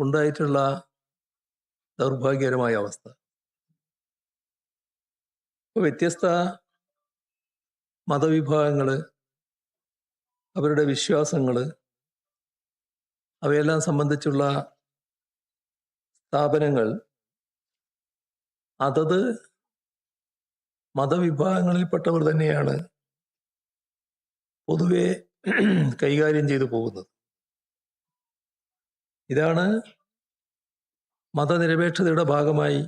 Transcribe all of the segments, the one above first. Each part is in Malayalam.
ഉണ്ടായിട്ടുള്ള ദൗർഭാഗ്യകരമായ അവസ്ഥ. വ്യത്യസ്ത മതവിഭാഗങ്ങൾ, അവരുടെ വിശ്വാസങ്ങൾ, അവയെല്ലാം സംബന്ധിച്ചുള്ള സ്ഥാപനങ്ങൾ അതത് മതവിഭാഗങ്ങളിൽപ്പെട്ടവർ തന്നെയാണ് പൊതുവെ കൈകാര്യം ചെയ്തു പോകുന്നത്. ഇതാണ് മതനിരപേക്ഷതയുടെ ഭാഗമായി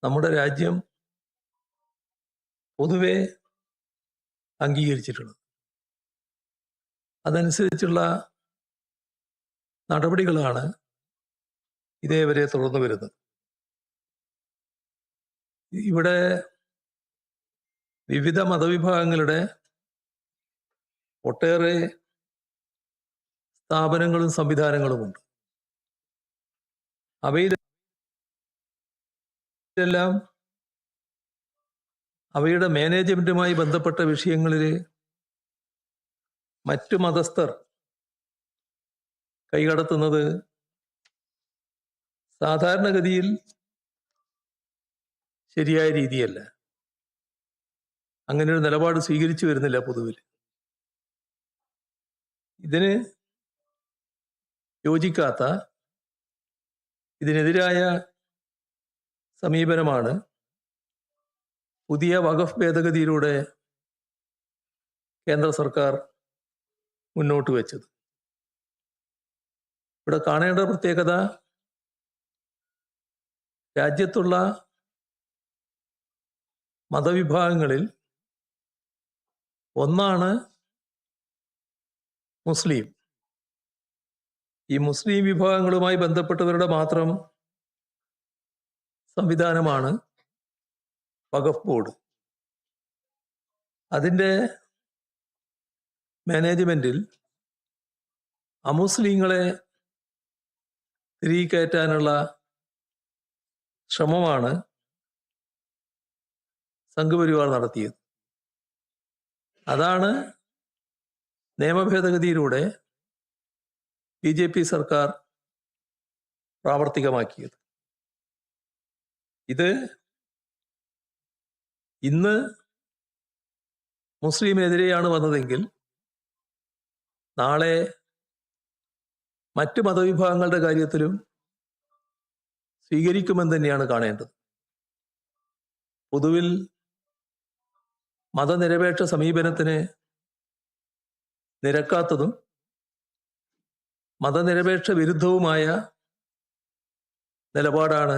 നമ്മുടെ രാജ്യം പൊതുവെ അംഗീകരിച്ചിട്ടുള്ളത്. അതനുസരിച്ചുള്ള നടപടികളാണ് ഇതേവരെ തുടർന്നു വരുന്നത്. ഇവിടെ വിവിധ മതവിഭാഗങ്ങളുടെ ഒട്ടേറെ സ്ഥാപനങ്ങളും സംവിധാനങ്ങളുമുണ്ട്. അവയിലെല്ലാം അവയുടെ മാനേജ്മെന്റുമായി ബന്ധപ്പെട്ട വിഷയങ്ങളിൽ മറ്റു മതസ്ഥർ കൈകടത്തുന്നത് സാധാരണഗതിയിൽ ശരിയായ രീതിയല്ല. അങ്ങനെ ഒരു നിലപാട് സ്വീകരിച്ചു വരുന്നില്ല പൊതുവിൽ. ഇതിന് യോജിക്കാത്ത, ഇതിനെതിരായ സമീപനമാണ് പുതിയ വഖഫ് ഭേദഗതിയിലൂടെ കേന്ദ്ര സർക്കാർ മുന്നോട്ട് വെച്ചത്. ഇവിടെ കാണേണ്ട പ്രത്യേകത, രാജ്യത്തുള്ള മതവിഭാഗങ്ങളിൽ ഒന്നാണ് മുസ്ലിം. ഈ മുസ്ലിം വിഭാഗങ്ങളുമായി ബന്ധപ്പെട്ടവരുടെ മാത്രം സംവിധാനമാണ് വഖഫ് ബോർഡ്. അതിൻ്റെ മാനേജ്മെന്റിൽ അമുസ്ലിങ്ങളെ തിരികെ കയറ്റാനുള്ള ശ്രമമാണ് സംഘപരിവാർ നടത്തിയത്. അതാണ് നിയമഭേദഗതിയിലൂടെ BJP സർക്കാർ പ്രാവർത്തികമാക്കിയത്. ഇത് ഇന്ന് മുസ്ലിമിനെതിരെയാണ് വന്നതെങ്കിൽ നാളെ മറ്റു മതവിഭാഗങ്ങളുടെ കാര്യത്തിലും സ്വീകരിക്കുമെന്ന് തന്നെയാണ് കാണേണ്ടത്. പൊതുവിൽ മതനിരപേക്ഷ സമീപനത്തിന് നിരക്കാത്തതും മതനിരപേക്ഷ വിരുദ്ധവുമായ നിലപാടാണ്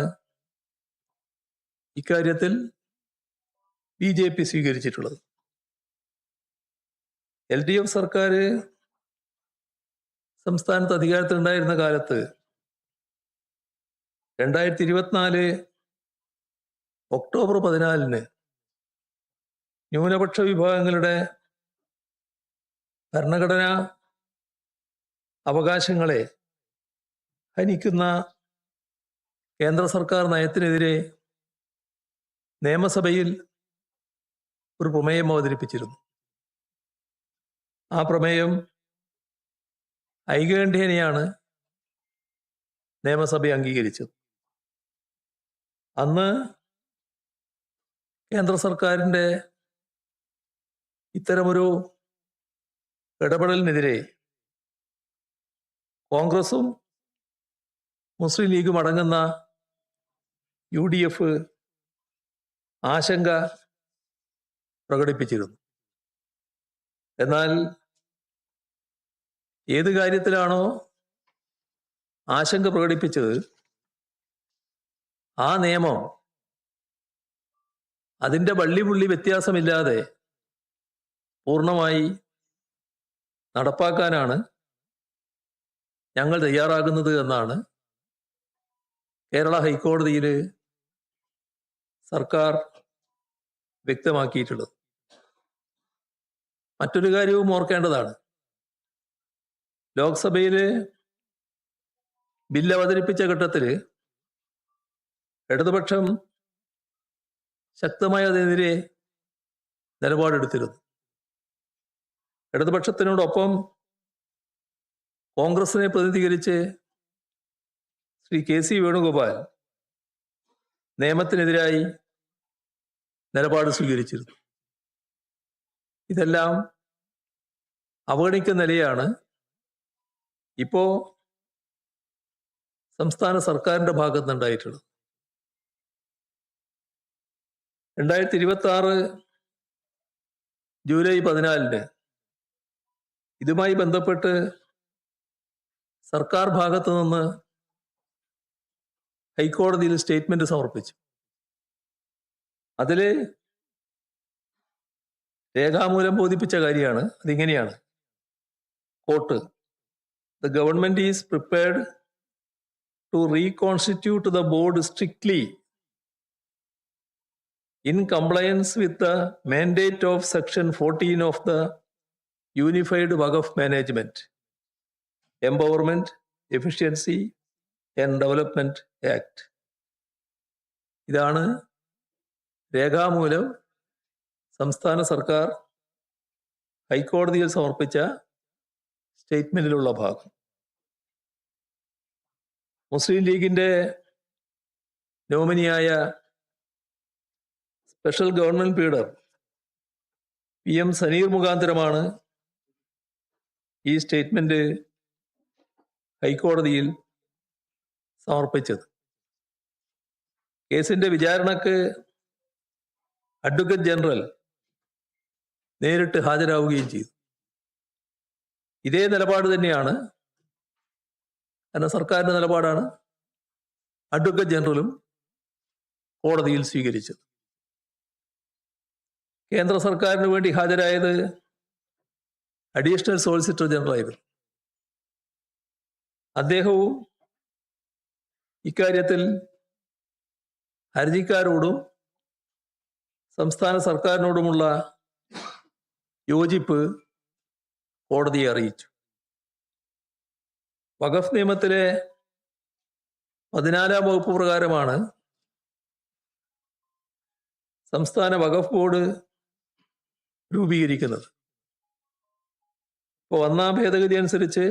ഇക്കാര്യത്തിൽ BJP സ്വീകരിച്ചിട്ടുള്ളത്. LDF സർക്കാർ സംസ്ഥാനത്ത് അധികാരത്തിലുണ്ടായിരുന്ന കാലത്ത് 2024 ഒക്ടോബർ 14 ന്യൂനപക്ഷ വിഭാഗങ്ങളുടെ ഭരണഘടനാ അവകാശങ്ങളെ ഹനിക്കുന്ന കേന്ദ്ര സർക്കാർ നയത്തിനെതിരെ നിയമസഭയിൽ ഒരു പ്രമേയം അവതരിപ്പിച്ചിരുന്നു. ആ പ്രമേയം ഐകകണ്ഠ്യേനയാണ് നിയമസഭ അംഗീകരിച്ചത്. അന്ന് കേന്ദ്ര സർക്കാരിൻ്റെ ഇത്തരമൊരു ഇടപെടലിനെതിരെ കോൺഗ്രസും മുസ്ലിം ലീഗും അടങ്ങുന്ന UDF ആശങ്ക പ്രകടിപ്പിച്ചിരുന്നു. എന്നാൽ ഏത് കാര്യത്തിലാണോ ആശങ്ക പ്രകടിപ്പിച്ചത്, ആ നിയമം അതിൻ്റെ വള്ളിപുള്ളി വ്യത്യാസമില്ലാതെ പൂർണ്ണമായി നടപ്പാക്കാനാണ് ഞങ്ങൾ തയ്യാറാകുന്നത് എന്നാണ് കേരള ഹൈക്കോടതിയിൽ സർക്കാർ വ്യക്തമാക്കിയിട്ടുള്ളത്. മറ്റൊരു കാര്യവും ഓർക്കേണ്ടതാണ്. ലോക്സഭയിൽ ബില്ല് അവതരിപ്പിച്ച ഘട്ടത്തിൽ ഇടതുപക്ഷം ശക്തമായി അതിനെതിരെ നിലപാടെടുത്തിരുന്നു. ഇടതുപക്ഷത്തിനോടൊപ്പം കോൺഗ്രസിനെ പ്രതിനിധീകരിച്ച് ശ്രീ കെ.സി. വേണുഗോപാൽ നിയമത്തിനെതിരായി നിലപാട് സ്വീകരിച്ചിരുന്നു. ഇതെല്ലാം അവഗണിക്കുന്ന നിലയാണ് ഇപ്പോ സംസ്ഥാന സർക്കാരിന്റെ ഭാഗത്ത് ഉണ്ടായിട്ടുള്ളത്. 2026 ജൂലൈ 14 ഇതുമായി ബന്ധപ്പെട്ട് സർക്കാർ ഭാഗത്തു നിന്ന് ഹൈക്കോടതിയിൽ സ്റ്റേറ്റ്മെന്റ് സമർപ്പിച്ചു. അതില് രേഖാമൂലം ബോധിപ്പിച്ച കാര്യമാണ്. അതിങ്ങനെയാണ്: court, the government is prepared to reconstitute the board strictly in compliance with the mandate of Section 14 of the Unified Waqf Management, Empowerment, Efficiency and Development Act. ഇതാണ് രേഖാമൂലം സംസ്ഥാന സർക്കാർ ഹൈക്കോടതിയിൽ സമർപ്പിച്ച സ്റ്റേറ്റ്മെന്റിലുള്ള ഭാഗം. മുസ്ലിം ലീഗിന്റെ നോമിനിയായ special government leader PM Saneer മുഖാന്തരമാണ് ഈ സ്റ്റേറ്റ്മെന്റ് ഹൈക്കോടതിയിൽ സമർപ്പിച്ചത്. കേസിന്റെ വിചാരണക്ക് അഡ്വക്കേറ്റ് ജനറൽ നേരിട്ട് ഹാജരാവുകയും ചെയ്തു. ഇതേ നിലപാട് തന്നെയാണ്, കാരണം സർക്കാരിന്റെ നിലപാടാണ്, അഡ്വക്കേറ്റ് ജനറലും കോടതിയിൽ സ്വീകരിച്ചത്. കേന്ദ്ര സർക്കാരിന് വേണ്ടി ഹാജരായത് അഡീഷണൽ സോളിസിറ്റർ ജനറൽ ആയിരുന്നു. അദ്ദേഹവും ഇക്കാര്യത്തിൽ ഹർജിക്കാരോടും സംസ്ഥാന സർക്കാരിനോടുമുള്ള യോജിപ്പ് കോടതിയെ അറിയിച്ചു. വഖഫ് നിയമത്തിലെ 14-ാം വകുപ്പ് പ്രകാരമാണ് സംസ്ഥാന വഖഫ് ബോർഡ് രൂപീകരിക്കുന്നത്. ഇപ്പോൾ 1-ാം ഭേദഗതി അനുസരിച്ച്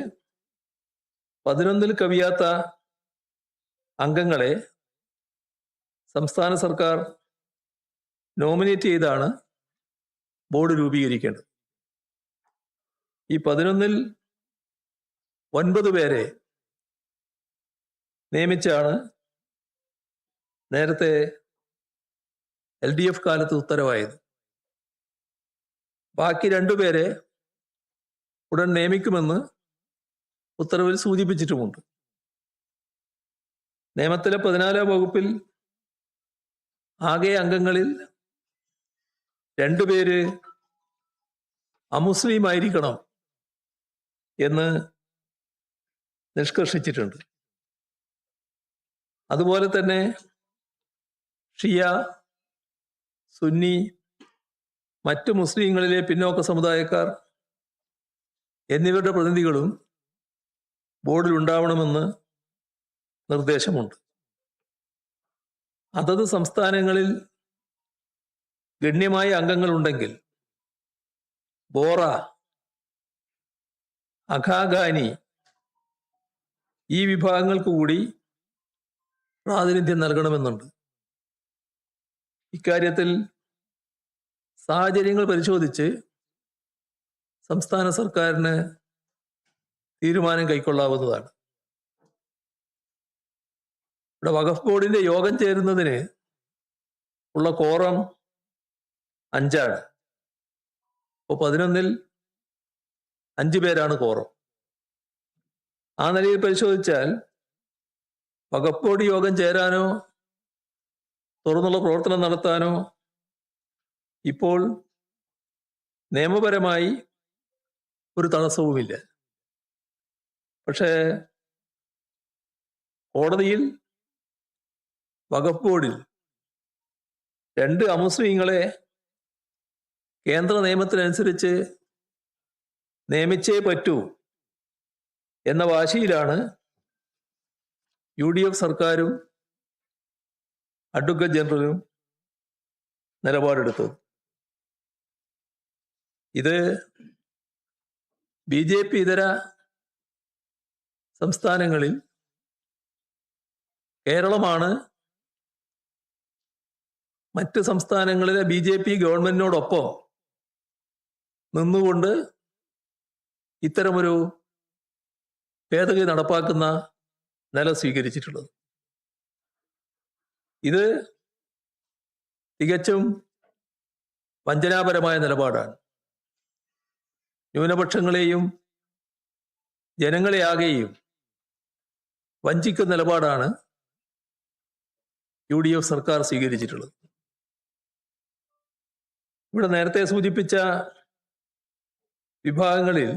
11-ൽ കവിയാത്ത അംഗങ്ങളെ സംസ്ഥാന സർക്കാർ നോമിനേറ്റ് ചെയ്താണ് ബോർഡ് രൂപീകരിക്കേണ്ടത്. ഈ 11-ൽ 9 പേരെ നിയമിച്ചാണ് നേരത്തെ LDF കാലത്ത് ഉത്തരവായത്. ബാക്കി 2 പേരെ ഉടൻ നിയമിക്കുമെന്ന് ഉത്തരവിൽ സൂചിപ്പിച്ചിട്ടുമുണ്ട്. നിയമത്തിലെ 14-ാം വകുപ്പിൽ ആകെ അംഗങ്ങളിൽ 2 പേര് അമുസ്ലിം ആയിരിക്കണം എന്ന് നിഷ്കർഷിച്ചിട്ടുണ്ട്. അതുപോലെ തന്നെ ഷിയ, സുന്നി, മറ്റു മുസ്ലിങ്ങളിലെ പിന്നോക്ക സമുദായക്കാർ എന്നിവരുടെ പ്രതിനിധികളും ബോർഡിൽ ഉണ്ടാവണമെന്ന് നിർദ്ദേശമുണ്ട്. അതത് സംസ്ഥാനങ്ങളിൽ ഗണ്യമായ അംഗങ്ങളുണ്ടെങ്കിൽ ബോറ, അഖാഖാനി ഈ വിഭാഗങ്ങൾക്ക് കൂടി പ്രാതിനിധ്യം നൽകണമെന്നുണ്ട്. ഇക്കാര്യത്തിൽ സാഹചര്യങ്ങൾ പരിശോധിച്ച് സംസ്ഥാന സർക്കാരിന് തീരുമാനം കൈക്കൊള്ളാവുന്നതാണ്. ഇവിടെ വഖഫ് ബോർഡിന്റെ യോഗം ചേരുന്നതിന് ഉള്ള കോറം 5 ഇപ്പോൾ 11-ൽ 5 പേരാണ് കോറം. ആ നിലയിൽ പരിശോധിച്ചാൽ വഖഫ് ബോർഡ് യോഗം ചേരാനോ തുറന്നുള്ള പ്രവർത്തനം നടത്താനോ ഇപ്പോൾ നിയമപരമായി ഒരു തടസ്സവുമില്ല. പക്ഷേ കോടതിയിൽ വഖഫ് ബോർഡിൽ 2 അമുസ്ലിങ്ങളെ കേന്ദ്ര നിയമത്തിനനുസരിച്ച് നിയമിച്ചേ പറ്റൂ എന്ന വാശിയിലാണ് UDF സർക്കാരും അഡ്വക്കേറ്റ് ജനറലും നിലപാടെടുത്തത്. ഇത് BJP ഇതര സംസ്ഥാനങ്ങളിൽ കേരളമാണ് മറ്റ് സംസ്ഥാനങ്ങളിലെ BJP ഗവൺമെന്റിനോടൊപ്പം നിന്നുകൊണ്ട് ഇത്തരമൊരു ഭേദഗതി നടപ്പാക്കുന്ന നില സ്വീകരിച്ചിട്ടുള്ളത്. ഇത് തികച്ചും വഞ്ചനാപരമായ നിലപാടാണ്. ന്യൂനപക്ഷങ്ങളെയും ജനങ്ങളെയാകെയും വഞ്ചിക്കുന്ന നിലപാടാണ് UDF സർക്കാർ സ്വീകരിച്ചിട്ടുള്ളത്. ഇവിടെ നേരത്തെ സൂചിപ്പിച്ച വിഭാഗങ്ങളിൽ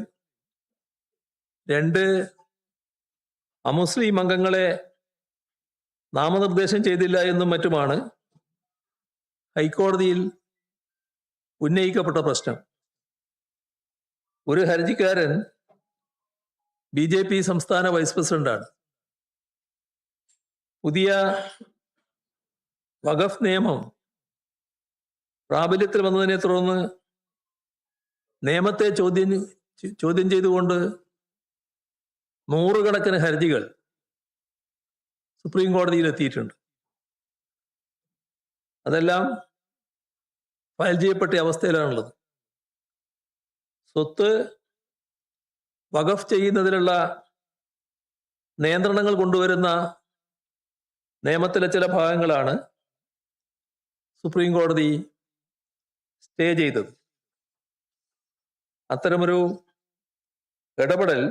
2 അമുസ്ലിം അംഗങ്ങളെ നാമനിർദ്ദേശം ചെയ്തില്ല എന്നും മറ്റുമാണ് ഹൈക്കോടതിയിൽ ഉന്നയിക്കപ്പെട്ട പ്രശ്നം. ഒരു ഹർജിക്കാരൻ BJP സംസ്ഥാന വൈസ് പ്രസിഡന്റാണ്. പുതിയ വഖഫ് നിയമം പ്രാബല്യത്തിൽ വന്നതിനെ തുടർന്ന് നിയമത്തെ ചോദ്യം ചെയ്തുകൊണ്ട് നൂറുകണക്കിന് ഹർജികൾ സുപ്രീം കോടതിയിൽ എത്തിയിട്ടുണ്ട്. അതെല്ലാം ഫയൽ ചെയ്യപ്പെട്ട അവസ്ഥയിലാണുള്ളത്. സ്വത്ത് വഖഫ് ചെയ്യുന്നതിനുള്ള നിയന്ത്രണങ്ങൾ കൊണ്ടുവരുന്ന നിയമത്തിലെ ചില ഭാഗങ്ങളാണ് സുപ്രീം കോടതി സ്റ്റേ ചെയ്തത്. അത്തരമൊരു ഇടപെടൽ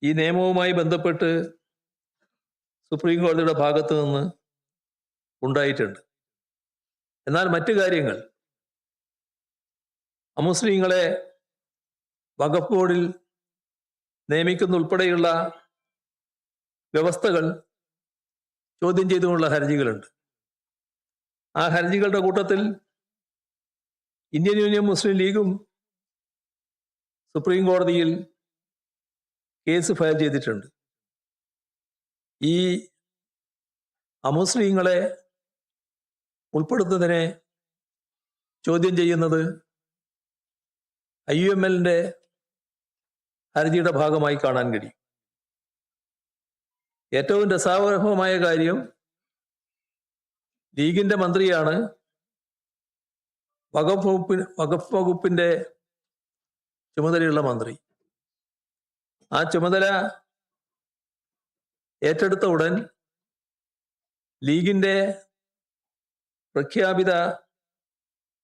ഈ നിയമവുമായി ബന്ധപ്പെട്ട് സുപ്രീം കോടതിയുടെ ഭാഗത്ത് നിന്ന് ഉണ്ടായിട്ടുണ്ട്. എന്നാൽ മറ്റു കാര്യങ്ങൾ, അമുസ്ലിങ്ങളെ വഖഫ് ബോർഡിൽ നിയമിക്കുന്ന ഉൾപ്പെടെയുള്ള വ്യവസ്ഥകൾ ചോദ്യം ചെയ്തുകൊണ്ടുള്ള ഹർജികളുണ്ട്. ആ ഹർജികളുടെ കൂട്ടത്തിൽ ഇന്ത്യൻ യൂണിയൻ മുസ്ലിം ലീഗും സുപ്രീം കോടതിയിൽ കേസ് ഫയൽ ചെയ്തിട്ടുണ്ട്. ഈ അമുസ്ലിങ്ങളെ ഉൾപ്പെടുത്തുന്നതിനെ ചോദ്യം ചെയ്യുന്നത് IUMLന്റെ ഹർജിയുടെ ഭാഗമായി കാണാൻ കഴിയും. ഏറ്റവും രസാവഹമായ കാര്യം, ലീഗിന്റെ മന്ത്രിയാണ് വഖഫ് വകുപ്പിന്റെ ചുമതലയുള്ള മന്ത്രി. ആ ചുമതല ഏറ്റെടുത്ത ഉടൻ ലീഗിന്റെ പ്രഖ്യാപിത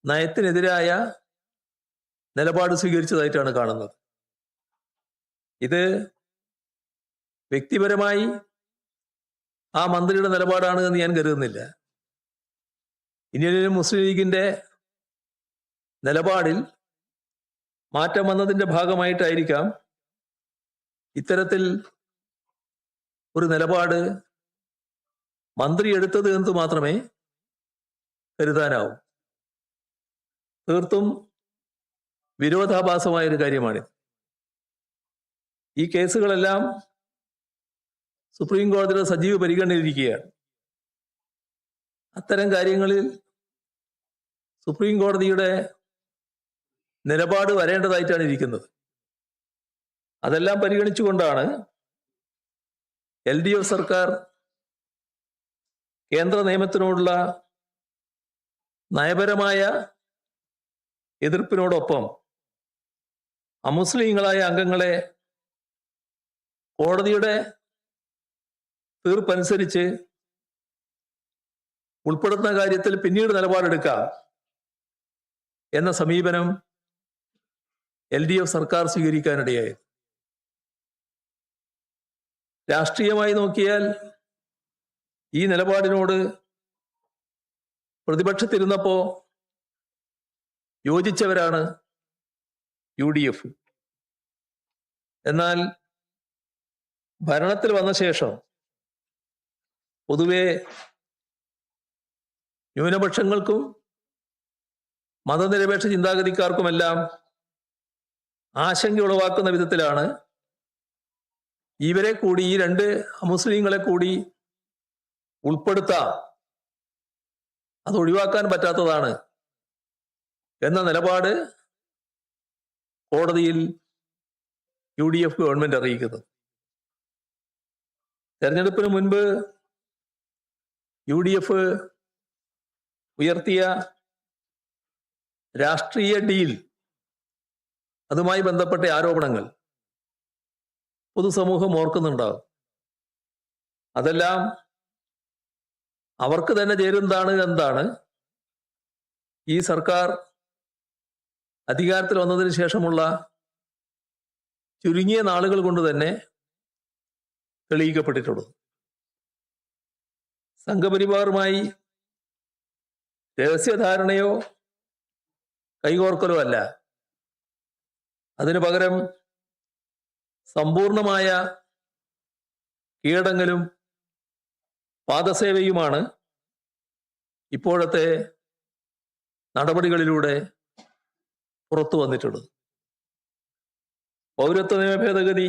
നയത്തിനെതിരായ നിലപാട് സ്വീകരിച്ചതായിട്ടാണ് കാണുന്നത്. ഇത് വ്യക്തിപരമായി ആ മന്ത്രിയുടെ നിലപാടാണ് എന്ന് ഞാൻ കരുതുന്നില്ല. ഇന്ത്യൻ മുസ്ലിം ലീഗിന്റെ നിലപാടിൽ മാറ്റം വന്നതിന്റെ ഭാഗമായിട്ടായിരിക്കാം ഇത്തരത്തിൽ ഒരു നിലപാട് മന്ത്രി എടുത്തത് എന്ന് മാത്രമേ കരുതാനാവൂ. തീർത്തും വിരോധാഭാസമായൊരു കാര്യമാണിത്. ഈ കേസുകളെല്ലാം സുപ്രീം കോടതിയുടെ സജീവ പരിഗണനയിലിരിക്കുകയാണ്. അത്തരം കാര്യങ്ങളിൽ സുപ്രീം കോടതിയുടെ നിലപാട് വരേണ്ടതായിട്ടാണ് ഇരിക്കുന്നത്. അതെല്ലാം പരിഗണിച്ചുകൊണ്ടാണ് LDF സർക്കാർ കേന്ദ്ര നിയമത്തിനോടുള്ള നയപരമായ എതിർപ്പിനോടൊപ്പം അമുസ്ലിങ്ങളായ അംഗങ്ങളെ കോടതിയുടെ തീർപ്പനുസരിച്ച് ഉൾപ്പെടുത്തുന്ന കാര്യത്തിൽ പിന്നീട് നിലപാടെടുക്കാം എന്ന സമീപനം LDF സർക്കാർ സ്വീകരിക്കാനിടയായി. രാഷ്ട്രീയമായി നോക്കിയാൽ ഈ നിലപാടിനോട് പ്രതിപക്ഷത്തിരുന്നപ്പോ യോജിച്ചവരാണ് UDF. എന്നാൽ ഭരണത്തിൽ വന്ന ശേഷം പൊതുവെ ന്യൂനപക്ഷങ്ങൾക്കും മതനിരപേക്ഷ ചിന്താഗതിക്കാർക്കുമെല്ലാം ആശങ്ക ഉളവാക്കുന്ന വിധത്തിലാണ് ഇവരെ കൂടി, ഈ 2 അമുസ്ലിങ്ങളെ കൂടി ഉൾപ്പെടുത്താം, അത് ഒഴിവാക്കാൻ പറ്റാത്തതാണ് എന്ന നിലപാട് കോടതിയിൽ UDF ഗവൺമെന്റ് അറിയിക്കുന്നത്. തെരഞ്ഞെടുപ്പിന് മുൻപ് UDF ഉയർത്തിയ രാഷ്ട്രീയ ഡീൽ, അതുമായി ബന്ധപ്പെട്ട ആരോപണങ്ങൾ പൊതുസമൂഹം ഓർക്കുന്നുണ്ടാവും. അതെല്ലാം അവർക്ക് തന്നെ ചേരുന്നതാണ് എന്താണ് ഈ സർക്കാർ അധികാരത്തിൽ വന്നതിന് ശേഷമുള്ള ചുരുങ്ങിയ നാളുകൾ കൊണ്ട് തന്നെ തെളിയിക്കപ്പെട്ടിട്ടുള്ളത്. സംഘപരിവാറുമായി രഹസ്യധാരണയോ കൈകോർക്കലോ അല്ല, അതിനു പകരം സമ്പൂർണമായ കീഴടങ്ങലും പാദസേവയുമാണ് ഇപ്പോഴത്തെ നടപടികളിലൂടെ പുറത്തു വന്നിട്ടുള്ളത്. പൗരത്വ നിയമ ഭേദഗതി,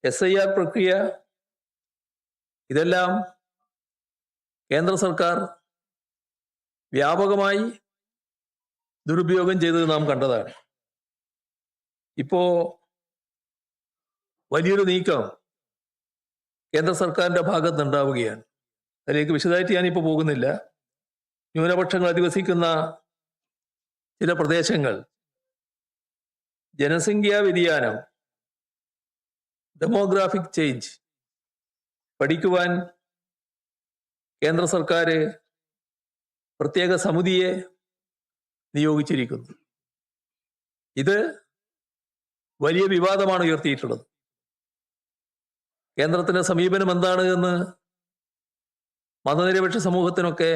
SIR പ്രക്രിയ, ഇതെല്ലാം കേന്ദ്ര സർക്കാർ വ്യാപകമായി ദുരുപയോഗം ചെയ്തത് നാം കണ്ടതാണ്. ഇപ്പോ വലിയൊരു നീക്കം കേന്ദ്ര സർക്കാരിന്റെ ഭാഗത്ത് ഉണ്ടാവുകയാണ്. അതിലേക്ക് വിശദമായിട്ട് ഞാനിപ്പോൾ പോകുന്നില്ല. ന്യൂനപക്ഷങ്ങൾ അധിവസിക്കുന്ന ചില പ്രദേശങ്ങൾ, ജനസംഖ്യാ വ്യതിയാനം, ഡെമോഗ്രാഫിക് ചേഞ്ച് പഠിക്കുവാൻ കേന്ദ്ര സർക്കാർ പ്രത്യേക സമിതിയെ നിയോഗിച്ചിരിക്കുന്നു. ഇത് വലിയ വിവാദമാണ് ഉയർത്തിയിട്ടുള്ളത്. കേന്ദ്രത്തിന്റെ സമീപനം എന്താണ് എന്ന് മതനിരപേക്ഷ സമൂഹത്തിനൊക്കെ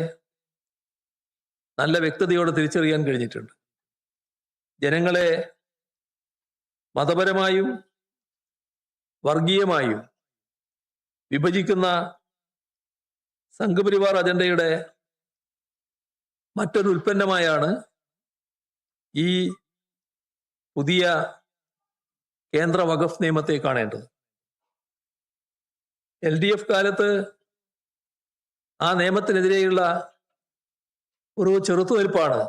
നല്ല വ്യക്തതയോടെ തിരിച്ചറിയാൻ കഴിഞ്ഞിട്ടുണ്ട്. ജനങ്ങളെ മതപരമായും വർഗീയമായും വിഭജിക്കുന്ന സംഘപരിവാർ അജണ്ടയുടെ മറ്റൊരു ഉൽപ്പന്നമായാണ് ഈ പുതിയ കേന്ദ്ര വഖഫ് നിയമത്തെ കാണേണ്ടത്. LDF കാലത്ത് ആ നിയമത്തിനെതിരെയുള്ള ഒരു ചെറുത്തുനിൽപ്പാണ്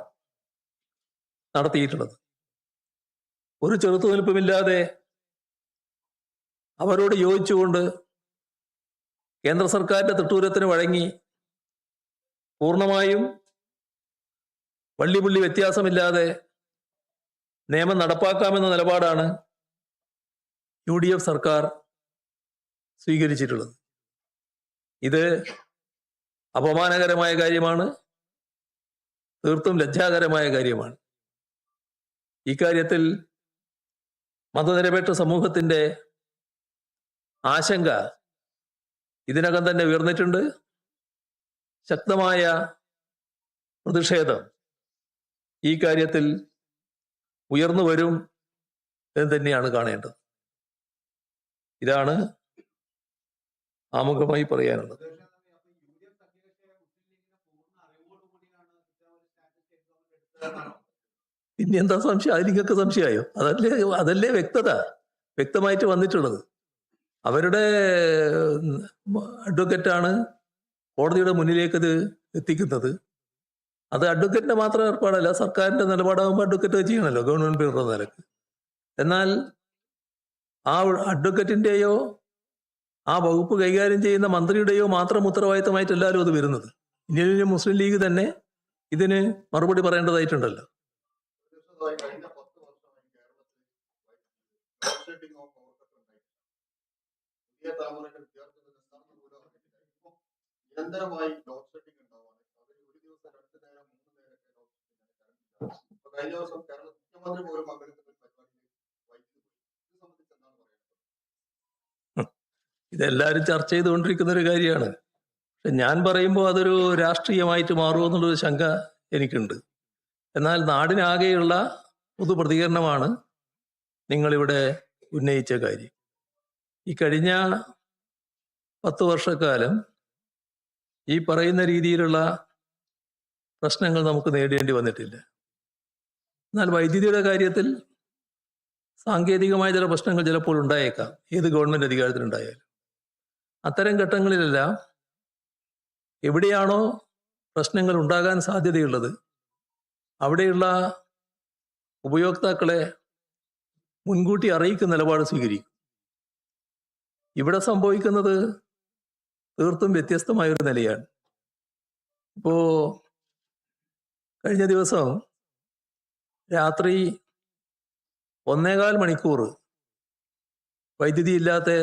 നടത്തിയിട്ടുള്ളത്. ഒരു ചെറുത്തുനിൽപ്പുമില്ലാതെ അവരോട് യോജിച്ചുകൊണ്ട് കേന്ദ്ര സർക്കാരിന്റെ തിട്ടൂരത്തിന് വഴങ്ങി പൂർണ്ണമായും വള്ളിപുള്ളി വ്യത്യാസമില്ലാതെ നിയമം നടപ്പാക്കാമെന്ന നിലപാടാണ് UDF സർക്കാർ സ്വീകരിച്ചിട്ടുള്ളത്. ഇത് അപമാനകരമായ കാര്യമാണ്, തീർത്തും ലജ്ജാകരമായ കാര്യമാണ്. ഇക്കാര്യത്തിൽ മതനിരപേക്ഷ സമൂഹത്തിന്റെ ആശങ്ക ഇതിനകം തന്നെ ഉയർന്നിട്ടുണ്ട്. ശക്തമായ പ്രതിഷേധം ഈ കാര്യത്തിൽ ഉയർന്നു വരും എന്ന് തന്നെയാണ് കാണേണ്ടത്. ഇതാണ് ആമുഖമായി പറയാനുള്ളത്. പിന്നെ എന്താ സംശയം? അതിൽ നിങ്ങൾക്ക് സംശയമായോ? അതല്ലേ വ്യക്തമായിട്ട് വന്നിട്ടുള്ളത്. അവരുടെ അഡ്വക്കറ്റാണ് കോടതിയുടെ മുന്നിലേക്ക് ഇത് എത്തിക്കുന്നത്. അത് അഡ്വക്കറ്റിന്റെ മാത്രം ഏർപ്പാടല്ല, സർക്കാരിന്റെ നിലപാടാകുമ്പോൾ അഡ്വക്കറ്റ് ചെയ്യണമല്ലോ, ഗവൺമെന്റ് പേരുടെ നിലക്ക്. എന്നാൽ ആ അഡ്വക്കറ്റിന്റെയോ ആ വകുപ്പ് കൈകാര്യം ചെയ്യുന്ന മന്ത്രിയുടെയോ മാത്രം ഉത്തരവാദിത്തമായിട്ട് എല്ലാവരും അത് വരുന്നത്. ഇന്ത്യൻ മുസ്ലിം ലീഗ് തന്നെ ഇതിന് മറുപടി പറയേണ്ടതായിട്ടുണ്ടല്ലോ. നിരന്തരമായി ലോഡ് ഷെഡിംഗ് ഉണ്ടാവാണ്. ഒരു ദിവസം 2 നേരം 3 നേരമൊക്കെ ലോഡ് ഷെഡിംഗ്. കഴിഞ്ഞ ദിവസം കേരള മുഖ്യമന്ത്രി പോലും പങ്കെടുക്കുന്ന ഒരു പരിപാടിയിൽ വൈദ്യുതി പോയി. ഇത് സംബന്ധിച്ച് എന്താണ് പറയുന്നത്? ഇതെല്ലാവരും ചർച്ച ചെയ്തുകൊണ്ടിരിക്കുന്ന ഒരു കാര്യമാണ്. പക്ഷെ ഞാൻ പറയുമ്പോൾ അതൊരു രാഷ്ട്രീയമായിട്ട് മാറുമോ എന്നുള്ളൊരു ശങ്ക എനിക്കുണ്ട്. എന്നാൽ നാടിനാകെയുള്ള പൊതു പ്രതികരണമാണ് നിങ്ങളിവിടെ ഉന്നയിച്ച കാര്യം. ഈ കഴിഞ്ഞ 10 വർഷക്കാലം ഈ പറയുന്ന രീതിയിലുള്ള പ്രശ്നങ്ങൾ നമുക്ക് നേരിടേണ്ടി വന്നിട്ടില്ല. എന്നാൽ വൈദ്യുതിയുടെ കാര്യത്തിൽ സാങ്കേതികമായ ചില പ്രശ്നങ്ങൾ ചിലപ്പോൾ ഉണ്ടായേക്കാം, ഏത് ഗവൺമെന്റ് അധികാരത്തിലുണ്ടായാലും. അത്തരം ഘട്ടങ്ങളിലെല്ലാം എവിടെയാണോ പ്രശ്നങ്ങൾ ഉണ്ടാകാൻ സാധ്യതയുള്ളത് അവിടെയുള്ള ഉപയോക്താക്കളെ മുൻകൂട്ടി അറിയിക്കുന്ന നിലപാട് സ്വീകരിക്കും. ഇവിടെ സംഭവിക്കുന്നത് തീർത്തും വ്യത്യസ്തമായൊരു നിലയാണ്. ഇപ്പോ കഴിഞ്ഞ ദിവസം രാത്രി 1.25 മണിക്കൂർ വൈദ്യുതി ഇല്ലാതെ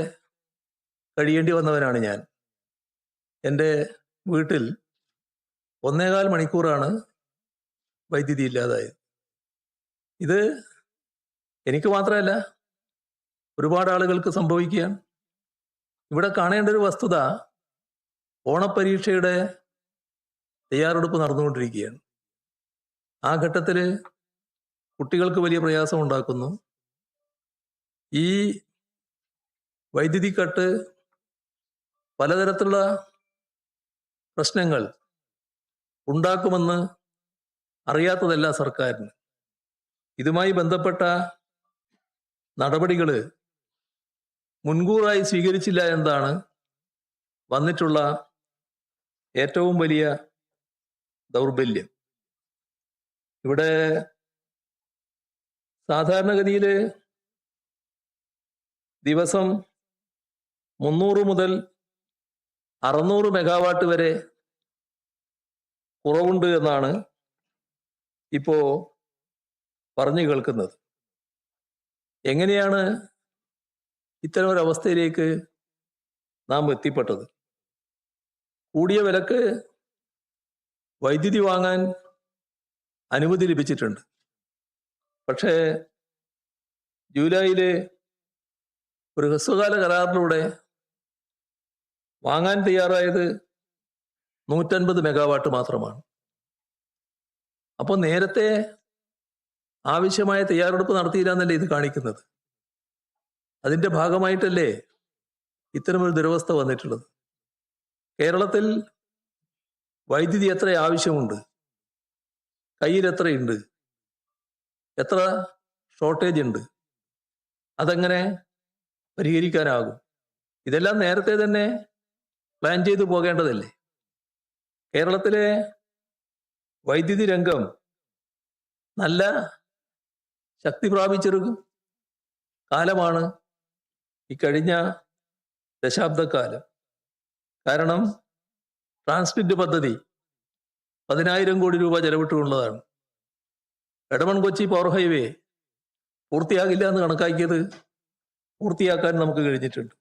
കഴിയേണ്ടി വന്നവനാണ് ഞാൻ. എൻ്റെ വീട്ടിൽ 1.25 മണിക്കൂറാണ് വൈദ്യുതി ഇല്ലാതായത്. ഇത് എനിക്ക് മാത്രമല്ല, ഒരുപാട് ആളുകൾക്ക് സംഭവിക്കുകയാണ്. ഇവിടെ കാണേണ്ട ഒരു വസ്തുത, ഓണപ്പരീക്ഷയുടെ തയ്യാറെടുപ്പ് നടന്നുകൊണ്ടിരിക്കുകയാണ്. ആ ഘട്ടത്തിൽ കുട്ടികൾക്ക് വലിയ പ്രയാസം ഉണ്ടാക്കുന്നു. ഈ വൈദ്യുതി കട്ട് പലതരത്തിലുള്ള പ്രശ്നങ്ങൾ ഉണ്ടാക്കുമെന്ന് അറിയാത്തതല്ല സർക്കാരിന്. ഇതുമായി ബന്ധപ്പെട്ട നടപടികൾ മുൻകൂറായി സ്വീകരിച്ചില്ല എന്നതാണ് വന്നിട്ടുള്ള ഏറ്റവും വലിയ ദൗർബല്യം. ഇവിടെ സാധാരണഗതിയിൽ ദിവസം 300 മുതൽ 600 മെഗാവാട്ട് വരെ കുറവുണ്ട് എന്നാണ് ഇപ്പോൾ പറഞ്ഞു കേൾക്കുന്നത്. എങ്ങനെയാണ് ഇത്തരം ഒരു അവസ്ഥയിലേക്ക് നാം എത്തിപ്പെട്ടത്? കൂടിയ വിലക്ക് വൈദ്യുതി വാങ്ങാൻ അനുമതി ലഭിച്ചിട്ടുണ്ട്. പക്ഷേ ജൂലൈയിൽ ഒരു ഹ്രസ്വകാല കരാറിലൂടെ വാങ്ങാൻ തയ്യാറായത് 150 മെഗാവാട്ട് മാത്രമാണ്. അപ്പോൾ നേരത്തെ ആവശ്യമായ തയ്യാറെടുപ്പ് നടത്തിയില്ല എന്നല്ലേ ഇത് കാണിക്കുന്നത്? അതിൻ്റെ ഭാഗമായിട്ടല്ലേ ഇത്തരമൊരു ദുരവസ്ഥ വന്നിട്ടുള്ളത്? കേരളത്തിൽ വൈദ്യുതി എത്ര ആവശ്യമുണ്ട്, കയ്യിൽ എത്രയുണ്ട്, എത്ര ഷോർട്ടേജ് ഉണ്ട്, അതെങ്ങനെ പരിഹരിക്കാനാകും? ഇതെല്ലാം നേരത്തെ തന്നെ പ്ലാൻ ചെയ്തു പോകേണ്ടതല്ലേ? കേരളത്തിലെ വൈദ്യുതി രംഗം നല്ല ശക്തി പ്രാപിച്ചൊരു കാലമാണ് ഈ കഴിഞ്ഞ ദശാബ്ദക്കാലം. കാരണം ട്രാൻസ്മിറ്റ് പദ്ധതി 10,000 കോടി രൂപ ചെലവിട്ടുള്ളതാണ്. എടമൺ കൊച്ചി പവർ ഹൈവേ പൂർത്തിയാകില്ല എന്ന് കണക്കാക്കിയത് പൂർത്തിയാക്കാൻ നമുക്ക് കഴിഞ്ഞിട്ടുണ്ട്.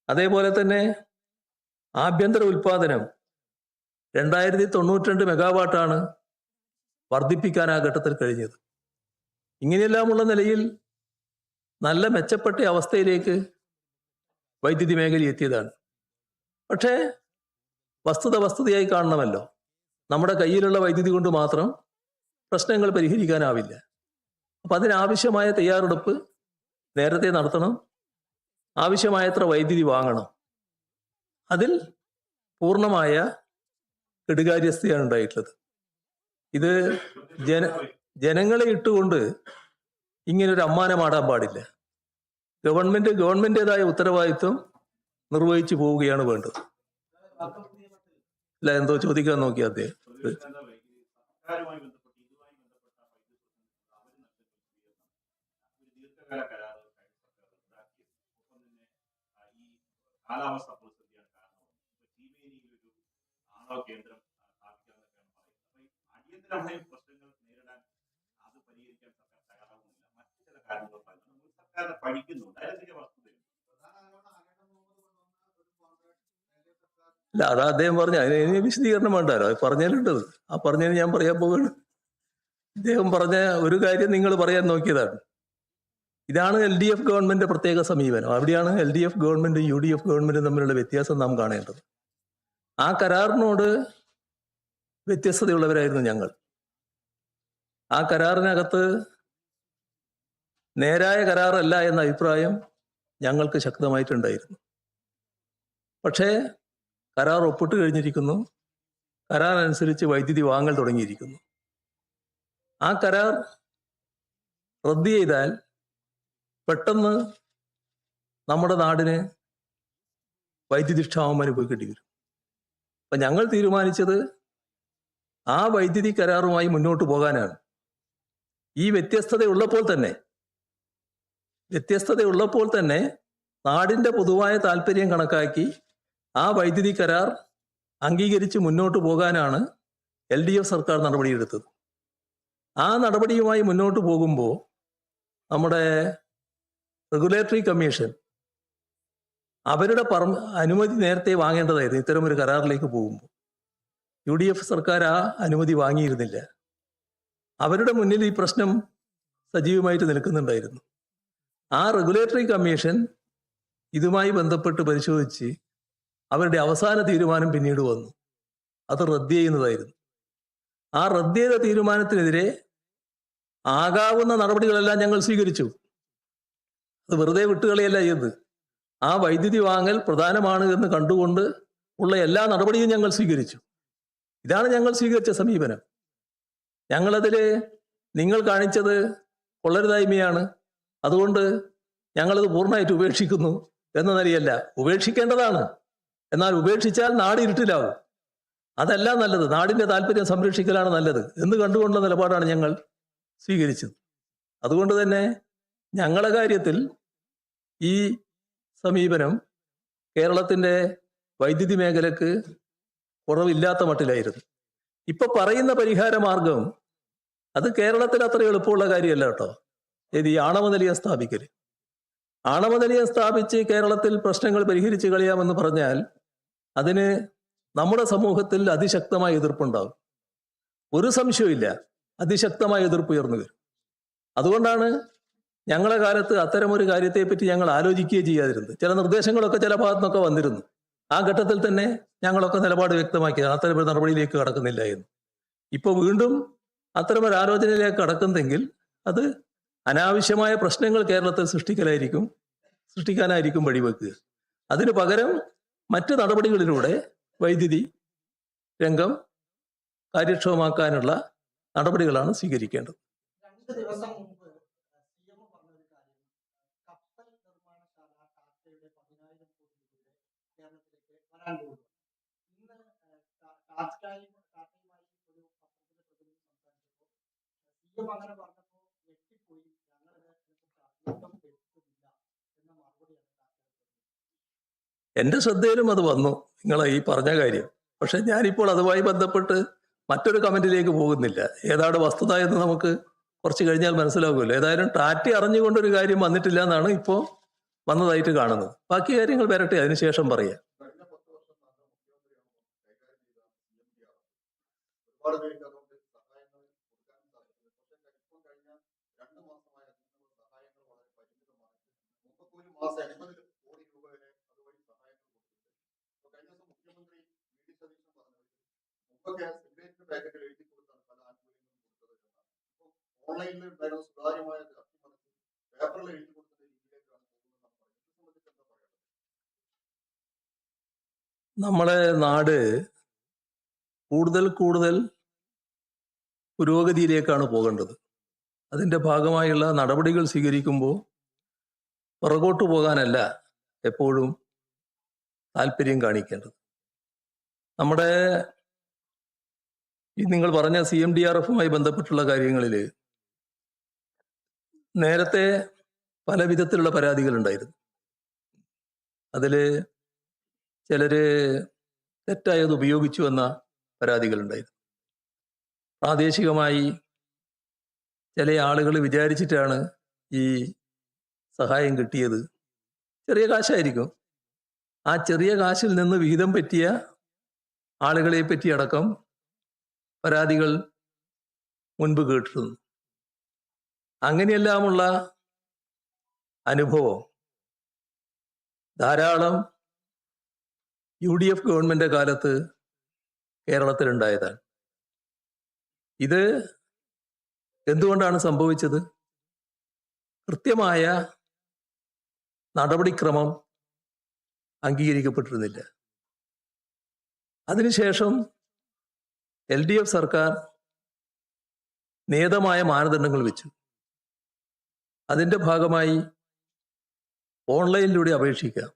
അതേപോലെ തന്നെ ആഭ്യന്തര ഉൽപാദനം 2092 മെഗാവാട്ടാണ് വർദ്ധിപ്പിക്കാൻ ആ ഘട്ടത്തിൽ കഴിഞ്ഞത്. ഇങ്ങനെയെല്ലാമുള്ള നിലയിൽ നല്ല മെച്ചപ്പെട്ട അവസ്ഥയിലേക്ക് വൈദ്യുതി മേഖല എത്തിയതാണ്. പക്ഷേ വസ്തുതയായി കാണണമല്ലോ. നമ്മുടെ കയ്യിലുള്ള വൈദ്യുതി കൊണ്ട് മാത്രം പ്രശ്നങ്ങൾ പരിഹരിക്കാനാവില്ല. അപ്പം അതിനാവശ്യമായ തയ്യാറെടുപ്പ് നേരത്തെ നടത്തണം. ആവശ്യമായത്ര വൈദ്യുതി വാങ്ങണം. അതിൽ പൂർണ്ണമായ കെടുകാര്യസ്ഥയാണ് ഉണ്ടായിട്ടുള്ളത്. ഇത് ജനങ്ങളെ ഇട്ടുകൊണ്ട് ഇങ്ങനൊരു അമ്മാനമാടാൻ പാടില്ല. ഗവൺമെന്റേതായ ഉത്തരവാദിത്വം നിർവഹിച്ചു പോവുകയാണ് വേണ്ടത്. അല്ല, എന്തോ ചോദിക്കാൻ നോക്കി അദ്ദേഹം. കാലാവസ്ഥ പ്രതിസന്ധിയാണ് കാരണം. ചീമേനിയിലൊരു ആണവ കേന്ദ്രം സ്ഥാപിക്കാമെന്നൊക്കെയാണ് പറയുന്നത്. അടിയന്തരമായ പ്രശ്നങ്ങൾ നേരിടാൻ അത് പരിഹരിക്കാൻ സർക്കാർ തയ്യാറാവുന്നില്ല. മറ്റു ചില കാരണങ്ങൾ നമ്മൾ സർക്കാരിനെ പഠിക്കുന്നുണ്ട്. അതിന്റെ വസ്തുതയുണ്ട്. അല്ല, അതാ അദ്ദേഹം പറഞ്ഞു. അതിന് വിശദീകരണം വേണ്ടല്ലോ. പറഞ്ഞാലുണ്ടത്. ആ പറഞ്ഞതിന് ഞാൻ പറയാൻ പോവുകയാണ്. ഇദ്ദേഹം പറഞ്ഞ ഒരു കാര്യം നിങ്ങൾ പറയാൻ നോക്കിയതാണ്. ഇതാണ് LDF ഗവൺമെന്റ് പ്രത്യേക സമീപനം. അവിടെയാണ് LDF ഗവൺമെന്റും UDF ഗവൺമെന്റും തമ്മിലുള്ള വ്യത്യാസം നാം കാണേണ്ടത്. ആ കരാറിനോട് വ്യത്യസ്തതയുള്ളവരായിരുന്നു ഞങ്ങൾ. ആ കരാറിനകത്ത് നേരായ കരാറല്ല എന്ന അഭിപ്രായം ഞങ്ങൾക്ക് ശക്തമായിട്ടുണ്ടായിരുന്നു. പക്ഷേ കരാർ ഒപ്പിട്ട് കഴിഞ്ഞിരിക്കുന്നു. കരാർ അനുസരിച്ച് വൈദ്യുതി വാങ്ങൽ തുടങ്ങിയിരിക്കുന്നു. ആ കരാർ റദ്ദ് ചെയ്താൽ പെട്ടെന്ന് നമ്മുടെ നാടിന് വൈദ്യുതി ക്ഷാമം അനുഭവിക്കേണ്ടി വരും. അപ്പം ഞങ്ങൾ തീരുമാനിച്ചത് ആ വൈദ്യുതി കരാറുമായി മുന്നോട്ട് പോകാനാണ്. ഈ വ്യത്യസ്തതയുള്ളപ്പോൾ തന്നെ നാടിൻ്റെ പൊതുവായ താല്പര്യം കണക്കാക്കി ആ വൈദ്യുതി കരാർ അംഗീകരിച്ച് മുന്നോട്ട് പോകാനാണ് LDF സർക്കാർ നടപടിയെടുത്തത്. ആ നടപടിയുമായി മുന്നോട്ട് പോകുമ്പോൾ നമ്മുടെ റെഗുലേറ്ററി കമ്മീഷൻ അവരുടെ അനുമതി നേരത്തെ വാങ്ങേണ്ടതായിരുന്നു. ഇത്തരമൊരു കരാറിലേക്ക് പോകുമ്പോൾ UDF സർക്കാർ ആ അനുമതി വാങ്ങിയിരുന്നില്ല. അവരുടെ മുന്നിൽ ഈ പ്രശ്നം സജീവമായിട്ട് നിൽക്കുന്നുണ്ടായിരുന്നു. ആ റെഗുലേറ്ററി കമ്മീഷൻ ഇതുമായി ബന്ധപ്പെട്ട് പരിശോധിച്ച് അവരുടെ അവസാന തീരുമാനം പിന്നീട് വന്നു. അത് റദ്ദ് ചെയ്യുന്നതായിരുന്നു. ആ റദ്ദ് ചെയ്ത തീരുമാനത്തിനെതിരെ ആകാവുന്ന നടപടികളെല്ലാം ഞങ്ങൾ സ്വീകരിച്ചു. അത് വെറുതെ വിട്ടുകളയല്ല ചെയ്തത്. ആ വൈദ്യുതി വാങ്ങൽ പ്രധാനമാണ് എന്ന് കണ്ടുകൊണ്ട് ഉള്ള എല്ലാ നടപടിയും ഞങ്ങൾ സ്വീകരിച്ചു. ഇതാണ് ഞങ്ങൾ സ്വീകരിച്ച സമീപനം. ഞങ്ങളതിൽ നിങ്ങൾ കാണിച്ചത് കൊള്ളരുതായ്മയാണ്, അതുകൊണ്ട് ഞങ്ങളത് പൂർണ്ണമായിട്ട് ഉപേക്ഷിക്കുന്നു എന്ന നിലയല്ല. ഉപേക്ഷിക്കേണ്ടതാണ്, എന്നാൽ ഉപേക്ഷിച്ചാൽ നാട് ഇരുട്ടിലാവും. അതല്ല നല്ലത്. നാടിൻ്റെ താല്പര്യം സംരക്ഷിക്കലാണ് നല്ലത് എന്ന് കണ്ടുകൊണ്ടുള്ള നിലപാടാണ് ഞങ്ങൾ സ്വീകരിച്ചത്. അതുകൊണ്ട് തന്നെ ഞങ്ങളുടെ കാര്യത്തിൽ ഈ സമീപനം കേരളത്തിൻ്റെ വൈദ്യുതി മേഖലക്ക് കുറവില്ലാത്ത മട്ടിലായിരുന്നു. ഇപ്പൊ പറയുന്ന പരിഹാര മാർഗം അത് കേരളത്തിൽ അത്ര എളുപ്പമുള്ള കാര്യമല്ല കേട്ടോ. ഈ ആണവ നിലയം സ്ഥാപിക്കൽ, ആണവ നിലയം സ്ഥാപിച്ച് കേരളത്തിൽ പ്രശ്നങ്ങൾ പരിഹരിച്ച് കളയാമെന്ന് പറഞ്ഞാൽ അതിന് നമ്മുടെ സമൂഹത്തിൽ അതിശക്തമായ എതിർപ്പുണ്ടാകും. ഒരു സംശയമില്ല, അതിശക്തമായ എതിർപ്പ് ഉയർന്നു വരും. അതുകൊണ്ടാണ് ഞങ്ങളുടെ കാലത്ത് അത്തരമൊരു കാര്യത്തെപ്പറ്റി ഞങ്ങൾ ആലോചിക്കുകയും ചെയ്യാതിരുന്നത്. ചില നിർദ്ദേശങ്ങളൊക്കെ ചില ഭാഗത്തു നിന്നൊക്കെ വന്നിരുന്നു. ആ ഘട്ടത്തിൽ തന്നെ ഞങ്ങളൊക്കെ നിലപാട് വ്യക്തമാക്കിയത് അത്തരമൊരു നടപടിയിലേക്ക് കടക്കുന്നില്ല എന്ന്. ഇപ്പോൾ വീണ്ടും അത്തരമൊരു ആലോചനയിലേക്ക് കടക്കുന്നെങ്കിൽ അത് അനാവശ്യമായ പ്രശ്നങ്ങൾ കേരളത്തിൽ സൃഷ്ടിക്കാനായിരിക്കും വഴിവെക്കുക. അതിനു പകരം മറ്റ് നടപടികളിലൂടെ വൈദ്യുതി രംഗം കാര്യക്ഷമമാക്കാനുള്ള നടപടികളാണ് സ്വീകരിക്കേണ്ടത്. 2 ദിവസം മുമ്പ് CM പറഞ്ഞൊരു കാര്യം, കപ്പൽ നിർമ്മാണശാല ടാറ്റയുടെ 10,000 കോടി രൂപയുടെ കേരളത്തിലേക്ക് വരാൻ പോകുന്നു. ഇന്ന് ടാറ്റയുമായി ഒരു പത്രത്തിന്റെ പ്രതിനിധി സംസാരിച്ചപ്പോൾ CM അങ്ങനെ പറഞ്ഞപ്പോൾ ഞെട്ടിപ്പോയി, ഞങ്ങളിത് അർത്ഥം എടുക്കുന്നില്ല എന്ന മറുപടിയാണ് ടാറ്റ. എൻ്റെ ശ്രദ്ധയിലും അത് വന്നു, നിങ്ങളെ ഈ പറഞ്ഞ കാര്യം. പക്ഷെ ഞാനിപ്പോൾ അതുമായി ബന്ധപ്പെട്ട് മറ്റൊരു കമന്റിലേക്ക് പോകുന്നില്ല. ഏതാണ് വസ്തുത എന്ന് നമുക്ക് കുറച്ച് കഴിഞ്ഞാൽ മനസ്സിലാകുമല്ലോ. ഏതായാലും ടാറ്റ അറിഞ്ഞുകൊണ്ടൊരു കാര്യം വന്നിട്ടില്ല എന്നാണ് ഇപ്പോൾ വന്നതായിട്ട് കാണുന്നത്. ബാക്കി കാര്യങ്ങൾ വരട്ടെ, അതിനുശേഷം പറയാം. കഴിഞ്ഞ 10 വർഷം നല്ല മുഖ്യമന്ത്രിയാണ് കൈകാര്യം ചെയ്ത CMDR. ഒരുപാട് പേർക്ക് അതുകൊണ്ട് സഹായങ്ങൾ കൊടുക്കാനും സാധിക്കുന്നു. പക്ഷേ ഇപ്പം കഴിഞ്ഞ 2 മാസമായി അതിനുള്ള സഹായങ്ങൾ വളരെ പരിമിതമാണ്. മുമ്പൊക്കെ ഒരു മാസം 80 കോടി രൂപ വരെ അതുവഴി സഹായങ്ങൾ കൊടുത്തിട്ടുണ്ട്. ഇപ്പൊ കഴിഞ്ഞ ദിവസം മുഖ്യമന്ത്രി VD സതീശൻ പറഞ്ഞത് മുമ്പൊക്കെ സിഗരറ്റ് പാക്കറ്റിൽ എഴുതി കൊടുത്താണ് പല ആനുകൂല്യങ്ങളും കൊടുത്തത് എന്നാണ്. ഇപ്പോൾ ഓൺലൈനിൽ ഉണ്ടായിരുന്ന സുതാര്യമായ അട്ടിമറിച്ച് പേപ്പറിൽ എഴുതി കൊടുക്കുന്ന രീതിയിലേക്കാണ് പോകുന്നതെന്നാണ് പറയുന്നത്. ഇത് സംബന്ധിച്ച് എന്താ പറയുക? നമ്മളെ നാട് കൂടുതൽ പുരോഗതിയിലേക്കാണ് പോകേണ്ടത്. അതിൻ്റെ ഭാഗമായുള്ള നടപടികൾ സ്വീകരിക്കുമ്പോൾ പുറകോട്ട് പോകാനല്ല എപ്പോഴും താല്പര്യം കാണിക്കേണ്ടത്. നമ്മുടെ ഈ നിങ്ങൾ പറഞ്ഞ CMDRFുമായി ബന്ധപ്പെട്ടുള്ള കാര്യങ്ങളിൽ നേരത്തെ പല വിധത്തിലുള്ള പരാതികളുണ്ടായിരുന്നു. അതിൽ ചിലര് തെറ്റായത് ഉപയോഗിച്ചു എന്ന പരാതികളുണ്ടായിരുന്നു. പ്രാദേശികമായി ചില ആളുകൾ വിചാരിച്ചിട്ടാണ് ഈ സഹായം കിട്ടിയത്. ചെറിയ കാശായിരിക്കും. ആ ചെറിയ കാശിൽ നിന്ന് വിഹിതം പറ്റിയ ആളുകളെ പറ്റി അടക്കം പരാതികൾ മുൻപ് കേട്ടിരുന്നു. അങ്ങനെയെല്ലാമുള്ള അനുഭവം ധാരാളം UDF ഗവൺമെന്റ് കാലത്ത് കേരളത്തിലുണ്ടായതാണ്. ഇത് എന്തുകൊണ്ടാണ് സംഭവിച്ചത്? കൃത്യമായ നടപടിക്രമം അംഗീകരിക്കപ്പെട്ടിരുന്നില്ല. അതിനുശേഷം LDF സർക്കാർ നിയതമായ മാനദണ്ഡങ്ങൾ വെച്ചു. അതിൻ്റെ ഭാഗമായി ഓൺലൈനിലൂടെ അപേക്ഷിക്കാം.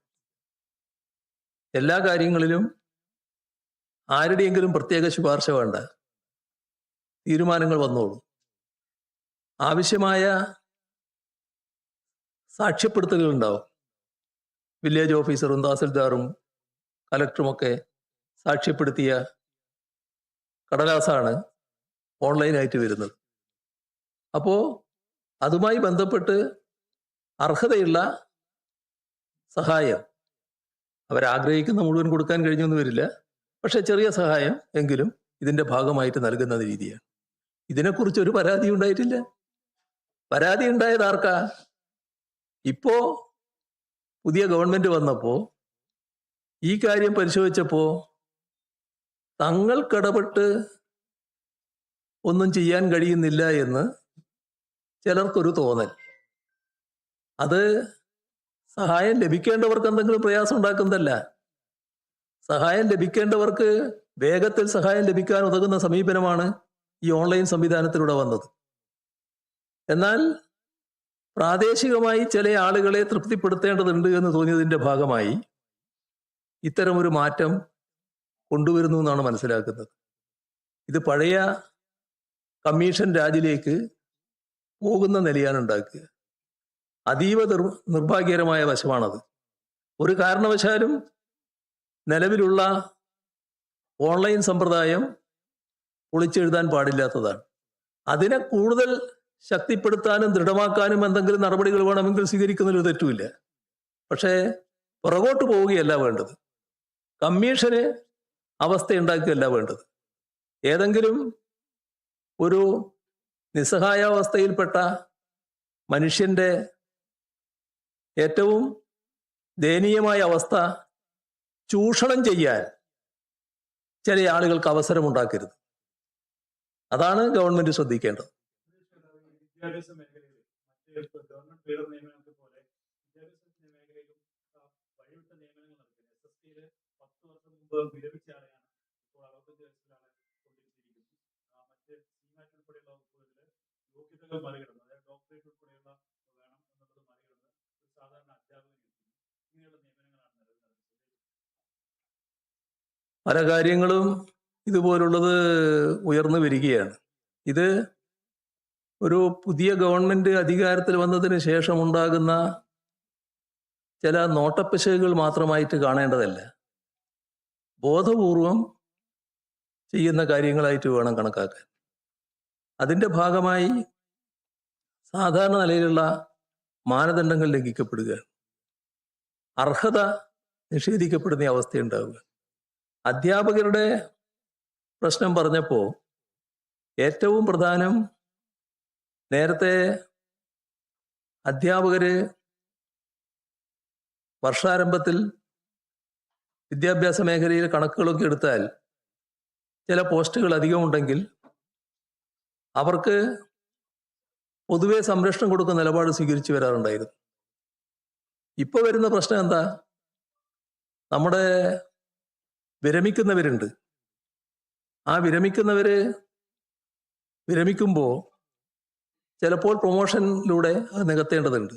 എല്ലാ കാര്യങ്ങളിലും ആരുടെയെങ്കിലും പ്രത്യേക ശുപാർശ വേണ്ട, തീരുമാനങ്ങൾ വന്നോളൂ. ആവശ്യമായ സാക്ഷ്യപ്പെടുത്തലുകൾ ഉണ്ടാവും. വില്ലേജ് ഓഫീസറും തഹസിൽദാറും കലക്ടറുമൊക്കെ സാക്ഷ്യപ്പെടുത്തിയ കടലാസാണ് ഓൺലൈനായിട്ട് വരുന്നത്. അപ്പോൾ അതുമായി ബന്ധപ്പെട്ട് അർഹതയുള്ള സഹായം അവരാഗ്രഹിക്കുന്ന മുഴുവൻ കൊടുക്കാൻ കഴിഞ്ഞൊന്നും വരില്ല. പക്ഷെ ചെറിയ സഹായം എങ്കിലും ഇതിൻ്റെ ഭാഗമായിട്ട് നൽകുന്ന രീതിയാണ്. ഇതിനെക്കുറിച്ച് ഒരു പരാതി ഉണ്ടായിട്ടില്ല. പരാതി ഉണ്ടായത് ആർക്കാ? ഇപ്പോ പുതിയ ഗവൺമെന്റ് വന്നപ്പോൾ ഈ കാര്യം പരിശോധിച്ചപ്പോൾ തങ്ങൾക്കിടപെട്ട് ഒന്നും ചെയ്യാൻ കഴിയുന്നില്ല എന്ന് ചിലർക്കൊരു തോന്നൽ. അത് സഹായം ലഭിക്കേണ്ടവർക്ക് എന്തെങ്കിലും പ്രയാസം ഉണ്ടാക്കുന്നതല്ല. സഹായം ലഭിക്കേണ്ടവർക്ക് വേഗത്തിൽ സഹായം ലഭിക്കാൻ ഉതകുന്ന സമീപനമാണ് ഈ ഓൺലൈൻ സംവിധാനത്തിലൂടെ വന്നത്. എന്നാൽ പ്രാദേശികമായി ചില ആളുകളെ തൃപ്തിപ്പെടുത്തേണ്ടതുണ്ട് എന്ന് തോന്നിയതിൻ്റെ ഭാഗമായി ഇത്തരമൊരു മാറ്റം കൊണ്ടുവരുന്നു എന്നാണ് മനസ്സിലാക്കുന്നത്. ഇത് പഴയ കമ്മീഷൻ രാജിലേക്ക് പോകുന്ന നിലയാണ് ഉണ്ടാക്കുക. അതീവ നിർഭാഗ്യകരമായ വശമാണത്. ഒരു കാരണവശാലും നിലവിലുള്ള ഓൺലൈൻ സമ്പ്രദായം പൊളിച്ചെഴുതാൻ പാടില്ലാത്തതാണ്. അതിനെ കൂടുതൽ ശക്തിപ്പെടുത്താനും ദൃഢമാക്കാനും എന്തെങ്കിലും നടപടികൾ വേണമെങ്കിൽ സ്വീകരിക്കുന്നതിൽ തെറ്റുമില്ല. പക്ഷേ പുറകോട്ട് പോവുകയല്ല വേണ്ടത്. കമ്മീഷന് അവസ്ഥയുണ്ടാക്കുകയല്ല വേണ്ടത്. ഏതെങ്കിലും ഒരു നിസ്സഹായാവസ്ഥയിൽപ്പെട്ട മനുഷ്യൻ്റെ ഏറ്റവും ദയനീയമായ അവസ്ഥ ചൂഷണം ചെയ്യാൻ ചില ആളുകൾക്ക് അവസരമുണ്ടാക്കരുത്. അതാണ് ഗവൺമെന്റ് ശ്രദ്ധിക്കേണ്ടത്. വിദ്യാഭ്യാസ മേഖലയിൽ മറ്റ് ഗവൺമെന്റ് പേര് നിയമനങ്ങൾക്ക് പോലെ വിദ്യാഭ്യാസ മേഖലയിലും വഴിവിട്ട നിയമനങ്ങൾ നടക്കുന്നത്. SST 10 വർഷം മുമ്പ് വിരമിച്ച ആളെയാണ് ഇപ്പോൾ 65 വയസ്സിലാണ് കൊണ്ടിരിക്കുന്നത്. മറ്റ് CMAT ഉൾപ്പെടെയുള്ള വകുപ്പുകളിൽ യോഗ്യതകൾ മറികടന്ന്, അതായത് ഡോക്ടറേറ്റ് ഉൾപ്പെടെയുള്ള വേണം എന്നുള്ളത് മറികടന്ന് ഒരു സാധാരണ അധ്യാപകൻ എത്തുന്നു. ഇങ്ങനെയുള്ള നിയമനങ്ങളാണ് നിലവിൽ നടക്കുന്നത്. പല കാര്യങ്ങളും ഇതുപോലുള്ളത് ഉയർന്നു വരികയാണ്. ഇത് ഒരു പുതിയ ഗവൺമെന്റ് അധികാരത്തിൽ വന്നതിന് ശേഷം ഉണ്ടാകുന്ന ചില നോട്ടപ്പിശകുകൾ മാത്രമായിട്ട് കാണേണ്ടതല്ല. ബോധപൂർവം ചെയ്യുന്ന കാര്യങ്ങളായിട്ട് വേണം കണക്കാക്കാൻ. അതിൻ്റെ ഭാഗമായി സാധാരണ നിലയിലുള്ള മാനദണ്ഡങ്ങൾ ലംഘിക്കപ്പെടുകയാണ്. അർഹത നിഷേധിക്കപ്പെടുന്ന അവസ്ഥയുണ്ടാവുക. അധ്യാപകരുടെ പ്രശ്നം പറഞ്ഞപ്പോൾ ഏറ്റവും പ്രധാനം, നേരത്തെ അധ്യാപകര് വർഷാരംഭത്തിൽ വിദ്യാഭ്യാസ മേഖലയിൽ കണക്കുകളൊക്കെ എടുത്താൽ ചില പോസ്റ്റുകൾ അധികമുണ്ടെങ്കിൽ അവർക്ക് പൊതുവെ സംരക്ഷണം കൊടുക്കുന്ന നിലപാട് സ്വീകരിച്ചു വരാറുണ്ടായിരുന്നു. ഇപ്പോൾ വരുന്ന പ്രശ്നം എന്താ? നമ്മുടെ വിരമിക്കുന്നവരുണ്ട്. ആ വിരമിക്കുന്നവര് വിരമിക്കുമ്പോൾ ചിലപ്പോൾ പ്രൊമോഷനിലൂടെ അത് നികത്തേണ്ടതുണ്ട്.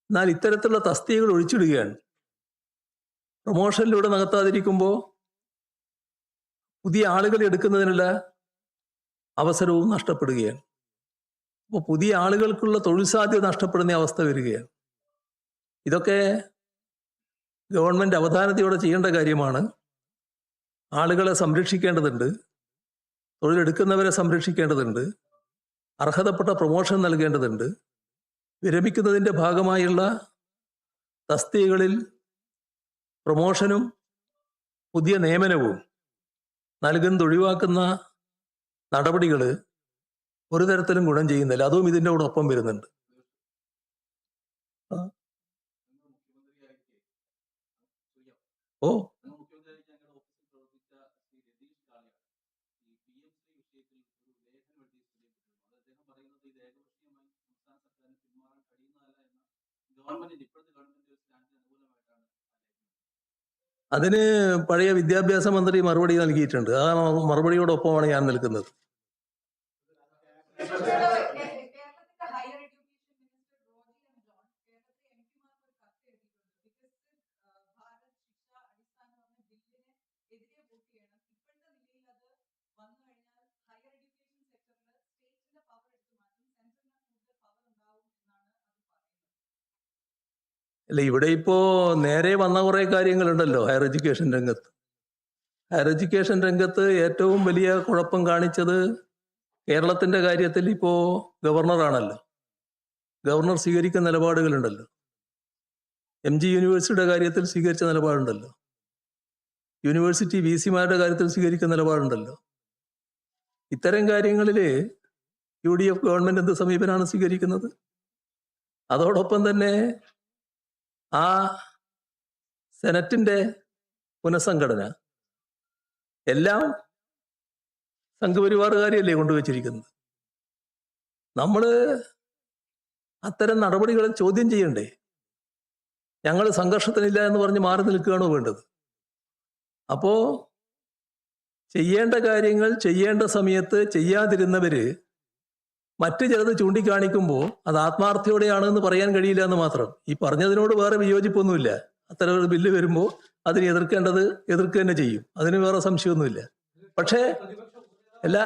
എന്നാൽ ഇത്തരത്തിലുള്ള തസ്തികകൾ ഒഴിച്ചിടുകയാണ്. പ്രൊമോഷനിലൂടെ നികത്താതിരിക്കുമ്പോൾ പുതിയ ആളുകൾ എടുക്കുന്നതിനുള്ള അവസരവും നഷ്ടപ്പെടുകയാണ്. അപ്പോൾ പുതിയ ആളുകൾക്കുള്ള തൊഴിൽ സാധ്യത നഷ്ടപ്പെടുന്ന അവസ്ഥ വരികയാണ്. ഇതൊക്കെ ഗവൺമെന്റ് അവധാനതയോടെ ചെയ്യേണ്ട കാര്യമാണ്. ആളുകളെ സംരക്ഷിക്കേണ്ടതുണ്ട്, തൊഴിലെടുക്കുന്നവരെ സംരക്ഷിക്കേണ്ടതുണ്ട്, അർഹതപ്പെട്ട പ്രൊമോഷൻ നൽകേണ്ടതുണ്ട്. വിരമിക്കുന്നതിൻ്റെ ഭാഗമായുള്ള തസ്തികകളിൽ പ്രൊമോഷനും പുതിയ നിയമനവും നൽകുന്നത് ഒഴിവാക്കുന്ന നടപടികൾ ഒരു തരത്തിലും ഗുണം ചെയ്യുന്നില്ല. അതും ഇതിൻ്റെ കൂടെ ഒപ്പം വരുന്നുണ്ട്. ഓ അതിന് പഴയ വിദ്യാഭ്യാസ മന്ത്രി മറുപടി നൽകിയിട്ടുണ്ട്. ആ മറുപടിയോടൊപ്പമാണ് ഞാൻ നിൽക്കുന്നത്. കേരളത്തിന്റെ higher education minister Roji M John കേരളത്തിലെ എംപിമാർക്ക് ഒരു കത്ത് എഴുതിയിട്ടുണ്ട്. വികസിത് ഭാരത് ശിക്ഷ അടിസ്ഥാനം എന്ന ബില്ലിന് എതിരെ വോട്ട് ചെയ്യണം. ഇപ്പോഴത്തെ നിലയിൽ അത് വന്നു കഴിഞ്ഞാൽ ഹയർ എഡ്യൂക്കേഷൻ സെക്ടറിൽ സ്റ്റേറ്റിന്റെ പവർ എടുത്തു മാറ്റും, സെൻട്രലിന് കൂടുതൽ പവർ ഉണ്ടാവും എന്നാണ് അത് പറയുന്നത്. അല്ല, ഇവിടെ ഇപ്പോ നേരെ വന്ന കുറെ കാര്യങ്ങളുണ്ടല്ലോ ഹയർ എഡ്യൂക്കേഷൻ രംഗത്ത്. ഹയർ എഡ്യൂക്കേഷൻ രംഗത്ത് ഏറ്റവും വലിയ കുഴപ്പം കാണിച്ചത് കേരളത്തിന്റെ കാര്യത്തിൽ ഇപ്പോ ഗവർണറാണല്ലോ. ഗവർണർ സ്വീകരിക്കുന്ന നിലപാടുകളുണ്ടല്ലോ. MG യൂണിവേഴ്സിറ്റിയുടെ കാര്യത്തിൽ സ്വീകരിച്ച നിലപാടുണ്ടല്ലോ. യൂണിവേഴ്സിറ്റി VC-മാരുടെ കാര്യത്തിൽ സ്വീകരിക്കുന്ന നിലപാടുണ്ടല്ലോ. ഇത്തരം കാര്യങ്ങളിൽ UDF ഗവൺമെന്റ് എന്ത് സമീപനമാണ് സ്വീകരിക്കുന്നത്? അതോടൊപ്പം തന്നെ ആ സെനറ്റിന്റെ പുനഃസംഘടന എല്ലാം സംഘപരിവാറുകാരെയല്ലേ കൊണ്ടുവച്ചിരിക്കുന്നത്. നമ്മൾ അത്തരം നടപടികളെ ചോദ്യം ചെയ്യണ്ടേ? ഞങ്ങൾ സംഘർഷത്തിനില്ല എന്ന് പറഞ്ഞ് മാറി നിൽക്കുകയാണോ വേണ്ടത്? അപ്പോ ചെയ്യേണ്ട കാര്യങ്ങൾ ചെയ്യേണ്ട സമയത്ത് ചെയ്യാതിരുന്നവര് മറ്റു ചിലത് ചൂണ്ടിക്കാണിക്കുമ്പോൾ അത് ആത്മാർത്ഥയോടെയാണെന്ന് പറയാൻ കഴിയില്ല എന്ന് മാത്രം. ഈ പറഞ്ഞതിനോട് വേറെ വിയോജിപ്പൊന്നുമില്ല. അത്തരം ഒരു ബില്ല് വരുമ്പോൾ അതിനെ എതിർക്കുക തന്നെ ചെയ്യും. അതിന് വേറെ സംശയമൊന്നുമില്ല. പക്ഷേ അല്ല,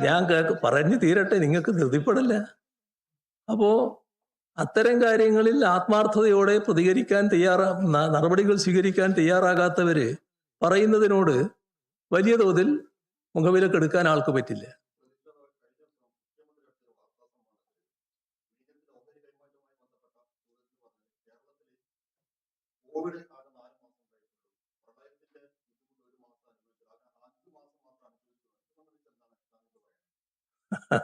ഞാൻ പറഞ്ഞു തീരട്ടെ, നിങ്ങൾക്ക് ധൃതിപ്പെടല്ല. അപ്പോ അത്തരം കാര്യങ്ങളിൽ ആത്മാർത്ഥതയോടെ പ്രതികരിക്കാൻ നടപടികൾ സ്വീകരിക്കാൻ തയ്യാറാകാത്തവര് പറയുന്നതിനോട് വലിയ തോതിൽ മുഖവിലക്കെടുക്കാൻ ആൾക്ക് പറ്റില്ല. കോവിഡ് ആകെ 4 മാസം ഉണ്ടായിട്ടുള്ളൂ. പ്രളയത്തിന്റെ ബുദ്ധിമുട്ട് 1 മാസം അനുഭവിച്ചു. ആകെ 5 മാസം മാത്രം അനുഭവിച്ചു. ഇത് സംബന്ധിച്ച് എന്താണ് താങ്കൾക്ക് പറയാൻ?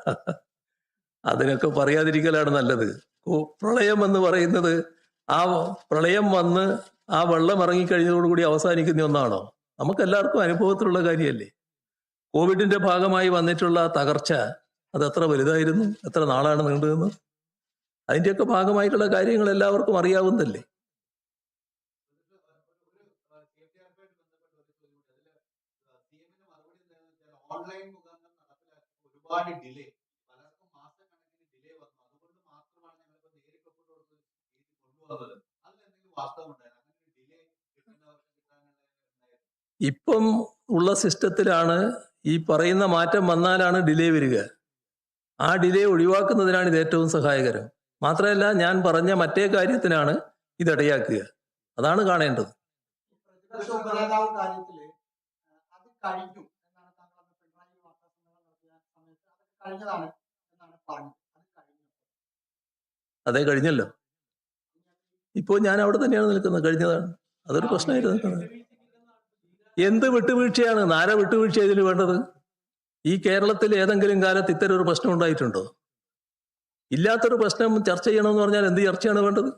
അതിനൊക്കെ പറയാതിരിക്കലാണ് നല്ലത്. പ്രളയം എന്ന് പറയുന്നത് ആ പ്രളയം വന്ന് ആ വെള്ളം ഇറങ്ങിക്കഴിഞ്ഞതോടുകൂടി അവസാനിക്കുന്ന ഒന്നാണോ? നമുക്കെല്ലാവർക്കും അനുഭവത്തിലുള്ള കാര്യമല്ലേ. കോവിഡിന്റെ ഭാഗമായി വന്നിട്ടുള്ള തകർച്ച അത് എത്ര വലുതായിരുന്നു, എത്ര നാളാണ് നീണ്ടുനിന്നത്? അതിൻ്റെയൊക്കെ ഭാഗമായിട്ടുള്ള കാര്യങ്ങൾ എല്ലാവർക്കും അറിയാവുന്നതല്ലേ. ഓൺലൈൻ മുഖാന്തരം നടപ്പിലാക്കി ഒരുപാട് ഡിലേ, പലർക്കും മാസക്കണക്കിന് ഡിലേ വന്നു. അതുകൊണ്ട് മാത്രമാണ് ഞങ്ങളിപ്പോൾ നേരിട്ട് കൊണ്ടുവന്നത്. അതിലെന്തെങ്കിലും വാസ്തവം ഉണ്ടായിരുന്നു? അങ്ങനെ ഡിലേ കിട്ടുന്നവർക്ക് കിട്ടാനുള്ള ഇപ്പം ഉള്ള സിസ്റ്റത്തിലാണ് ഈ പറയുന്ന മാറ്റം വന്നാലാണ് ഡിലേ വരിക. ആ ഡിലേ ഒഴിവാക്കുന്നതിനാണ് ഇത് ഏറ്റവും സഹായകരം. മാത്രമല്ല, ഞാൻ പറഞ്ഞ മറ്റേ കാര്യത്തിനാണ് ഇതിടയാക്കുക. അതാണ് കാണേണ്ടത്. പ്രതിപക്ഷ ഉപനേതാവ് കാര്യത്തില് അത് കഴിഞ്ഞു എന്നാണ് താങ്കൾ അന്ന് പിണറായി വാർത്താ സമ്മേളനം നടത്തിയ സമയത്ത് അത് കഴിഞ്ഞതാണ് എന്നാണ് പറഞ്ഞത്. അത് കഴിഞ്ഞു. അതേ കഴിഞ്ഞല്ലോ. ഇപ്പോൾ ഞാൻ അവിടെ തന്നെയാണ് നിൽക്കുന്നത്. കഴിഞ്ഞതാണ്. അതൊരു പ്രശ്നമായിട്ട് നിൽക്കുന്നത്. എന്ത് വിട്ടുവീഴ്ചയാണ്? ആരാ വിട്ടുവീഴ്ച ഇതിന് വേണ്ടത്? ഈ കേരളത്തിൽ ഏതെങ്കിലും കാലത്ത് ഇത്തരം ഒരു പ്രശ്നം ഉണ്ടായിട്ടുണ്ടോ? ഇല്ലാത്തൊരു പ്രശ്നം ചർച്ച ചെയ്യണമെന്ന് പറഞ്ഞാൽ എന്ത് ചർച്ചയാണ് വേണ്ടത്?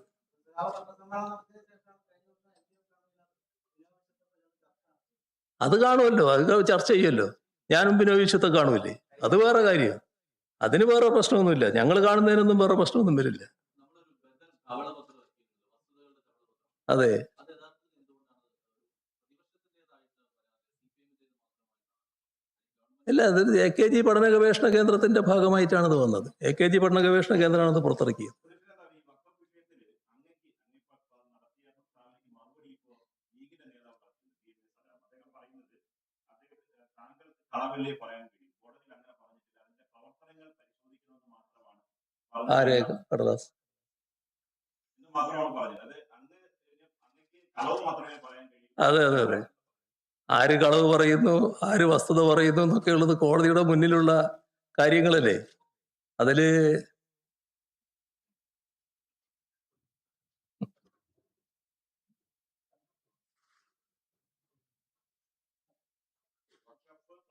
അത് കാണുമല്ലോ, അത് ചർച്ച ചെയ്യുമല്ലോ. ഞാനും ബിനോയ് വിശ്വത്തെ കാണുമല്ലേ, അത് വേറെ കാര്യം. അതിന് വേറെ പ്രശ്നമൊന്നുമില്ല. ഞങ്ങൾ കാണുന്നതിനൊന്നും വേറെ പ്രശ്നമൊന്നും വരില്ല. അതെ, അല്ല, അത് AKG പഠന ഗവേഷണ കേന്ദ്രത്തിന്റെ ഭാഗമായിട്ടാണ് ഇത് വന്നത്. AKG പഠന ഗവേഷണ കേന്ദ്രമാണ് ഇത് പുറത്തിറക്കിയത്. ആരെ കടലാസ് അതെ അതെ അതെ. ആര് കളവ് പറയുന്നു, ആര് വസ്തുത പറയുന്നു എന്നൊക്കെ ഉള്ളത് കോടതിയുടെ മുന്നിലുള്ള കാര്യങ്ങളല്ലേ. അതില്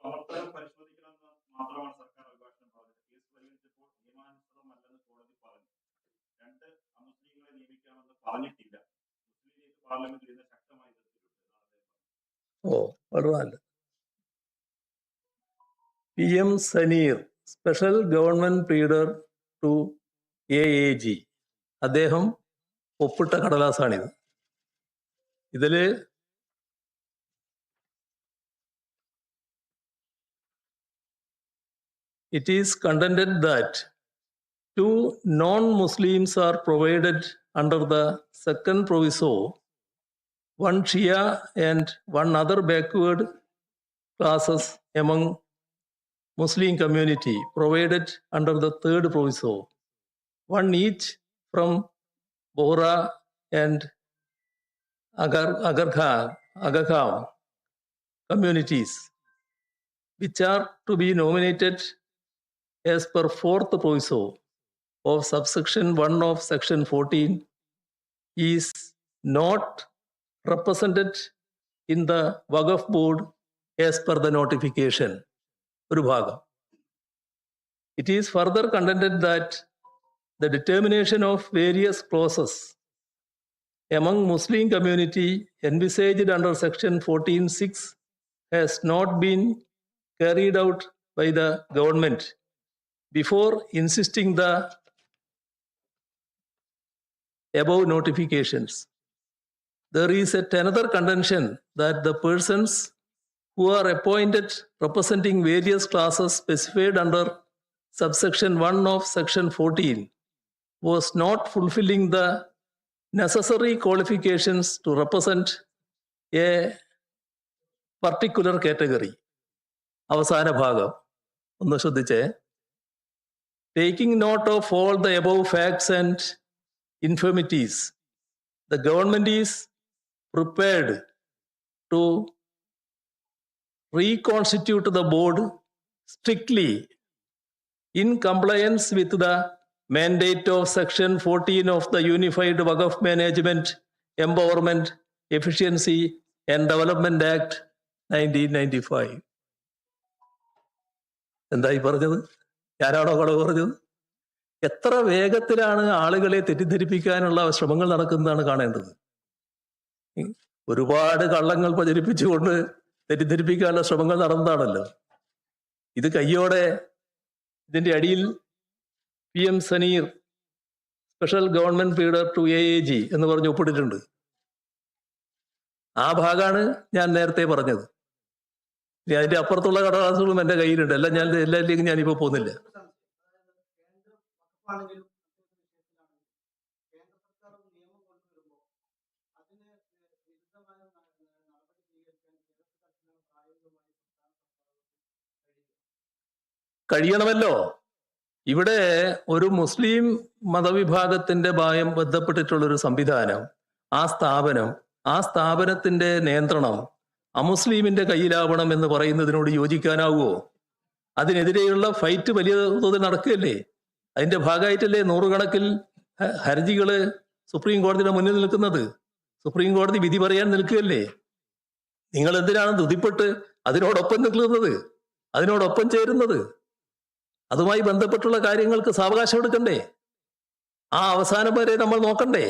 പ്രവർത്തനം പരിശോധിക്കണമെന്ന് മാത്രമാണ് സർക്കാർ അഭിഭാഷകൻ പറഞ്ഞത്. കേസ് പരിഗണിച്ചപ്പോൾ നിയമാനുസൃതമല്ലെന്ന് കോടതി പറഞ്ഞു. 2 അമുസ്ലിങ്ങളെ നിയമിക്കാമെന്ന് പറഞ്ഞിട്ടില്ല. മുസ്ലിം ലീഗ് പാർലമെന്റിൽ ഇന്ന് ശക്തമായി വളരെ നല്ല. PM Saneer, special government pleader to AAG, അദ്ദേഹം ഒപ്പിട്ട കടലാസാണിത്. ഇതില് it is contended that 2 non-Muslims are provided under the second proviso, 1 Shia and 1 other backward classes among Muslim community provided under the third proviso, 1 each from Bohra and Agakam communities, which are to be nominated as per fourth proviso of subsection 1 of section 14, is not represented in the Waqf board as per the notification. ഒരു ഭാഗം. It is further contended that the determination of various clauses among Muslim community envisaged under section 14(6) has not been carried out by the government before insisting the above notifications. There is yet another contention that the persons who are appointed representing various classes specified under subsection 1 of section 14 was not fulfilling the necessary qualifications to represent a particular category. അവസാന ഭാഗം ഒന്ന് ശ്രദ്ധിച്ചേ. Taking note of all the above facts and infirmities, the government is prepared to reconstitute the board strictly in compliance with the mandate of section 14 of the Unified Waqf Management, Empowerment, Efficiency and Development Act 1995. എന്തായി പറഞ്ഞത്? ഞാനാണോ കളവ് പറഞ്ഞത്? എത്ര വേഗത്തിലാണ് ആളുകളെ തെറ്റിദ്ധരിപ്പിക്കാനുള്ള ശ്രമങ്ങൾ നടക്കുന്നതാണ് കാണേണ്ടത്. ഒരുപാട് കള്ളങ്ങൾ പ്രചരിപ്പിച്ചുകൊണ്ട് തെറ്റിദ്ധരിപ്പിക്കാനുള്ള ശ്രമങ്ങൾ നടന്നതാണല്ലോ. ഇത് കയ്യോടെ ഇതിന്റെ അടിയിൽ PM Saneer special government pleader to AAG എന്ന് പറഞ്ഞ് ഒപ്പിട്ടിട്ടുണ്ട്. ആ ഭാഗമാണ് ഞാൻ നേരത്തെ പറഞ്ഞത്. ഇനി അതിന്റെ അപ്പുറത്തുള്ള കടലാസുകളും എൻ്റെ കയ്യിലുണ്ട്. എല്ലാം എല്ലാത്തിലേക്കും ഞാനിപ്പോൾ പോകുന്നില്ല. കേന്ദ്ര വകുപ്പാണെങ്കിലും കേന്ദ്ര സർക്കാർ ഒരു നിയമം കൊണ്ടുവരുമ്പോൾ അതിന് വിരുദ്ധമായ നടപടി സ്വീകരിക്കാൻ കേന്ദ്ര സർക്കാരിന് പ്രായോഗികമായി സംസ്ഥാന സർക്കാരുകൾക്ക് കഴിയണമല്ലോ. ഇവിടെ ഒരു മുസ്ലിം മതവിഭാഗത്തിന്റെ ബന്ധപ്പെട്ടിട്ടുള്ളൊരു സംവിധാനം, ആ സ്ഥാപനത്തിന്റെ നിയന്ത്രണം അമുസ്ലിമിന്റെ കയ്യിലാവണം എന്ന് പറയുന്നതിനോട് യോജിക്കാനാവുമോ? അതിനെതിരെയുള്ള ഫൈറ്റ് വലിയ തോതിൽ നടക്കുകയല്ലേ. അതിന്റെ ഭാഗമായിട്ടല്ലേ നൂറുകണക്കിൽ ഹർജികള് സുപ്രീം കോടതിയുടെ മുന്നിൽ നിൽക്കുന്നത്. സുപ്രീം കോടതി വിധി പറയാൻ നിൽക്കുകയല്ലേ. നിങ്ങൾ എന്തിനാണ് ധൃതിപ്പെട്ട് അതിനോടൊപ്പം നിൽക്കുന്നത്, അതിനോടൊപ്പം ചേരുന്നത്? അതുമായി ബന്ധപ്പെട്ടുള്ള കാര്യങ്ങൾക്ക് സാവകാശം എടുക്കണ്ടേ? ആ അവസാനം വരെ നമ്മൾ നോക്കണ്ടേ?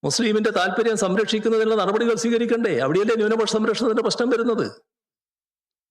മുസ്ലിമിന്റെ താല്പര്യം സംരക്ഷിക്കുന്നതിനുള്ള നടപടികൾ സ്വീകരിക്കണ്ടേ? അവിടെയല്ലേ ന്യൂനപക്ഷ സംരക്ഷണത്തിന്റെ പ്രശ്നം വരുന്നത്.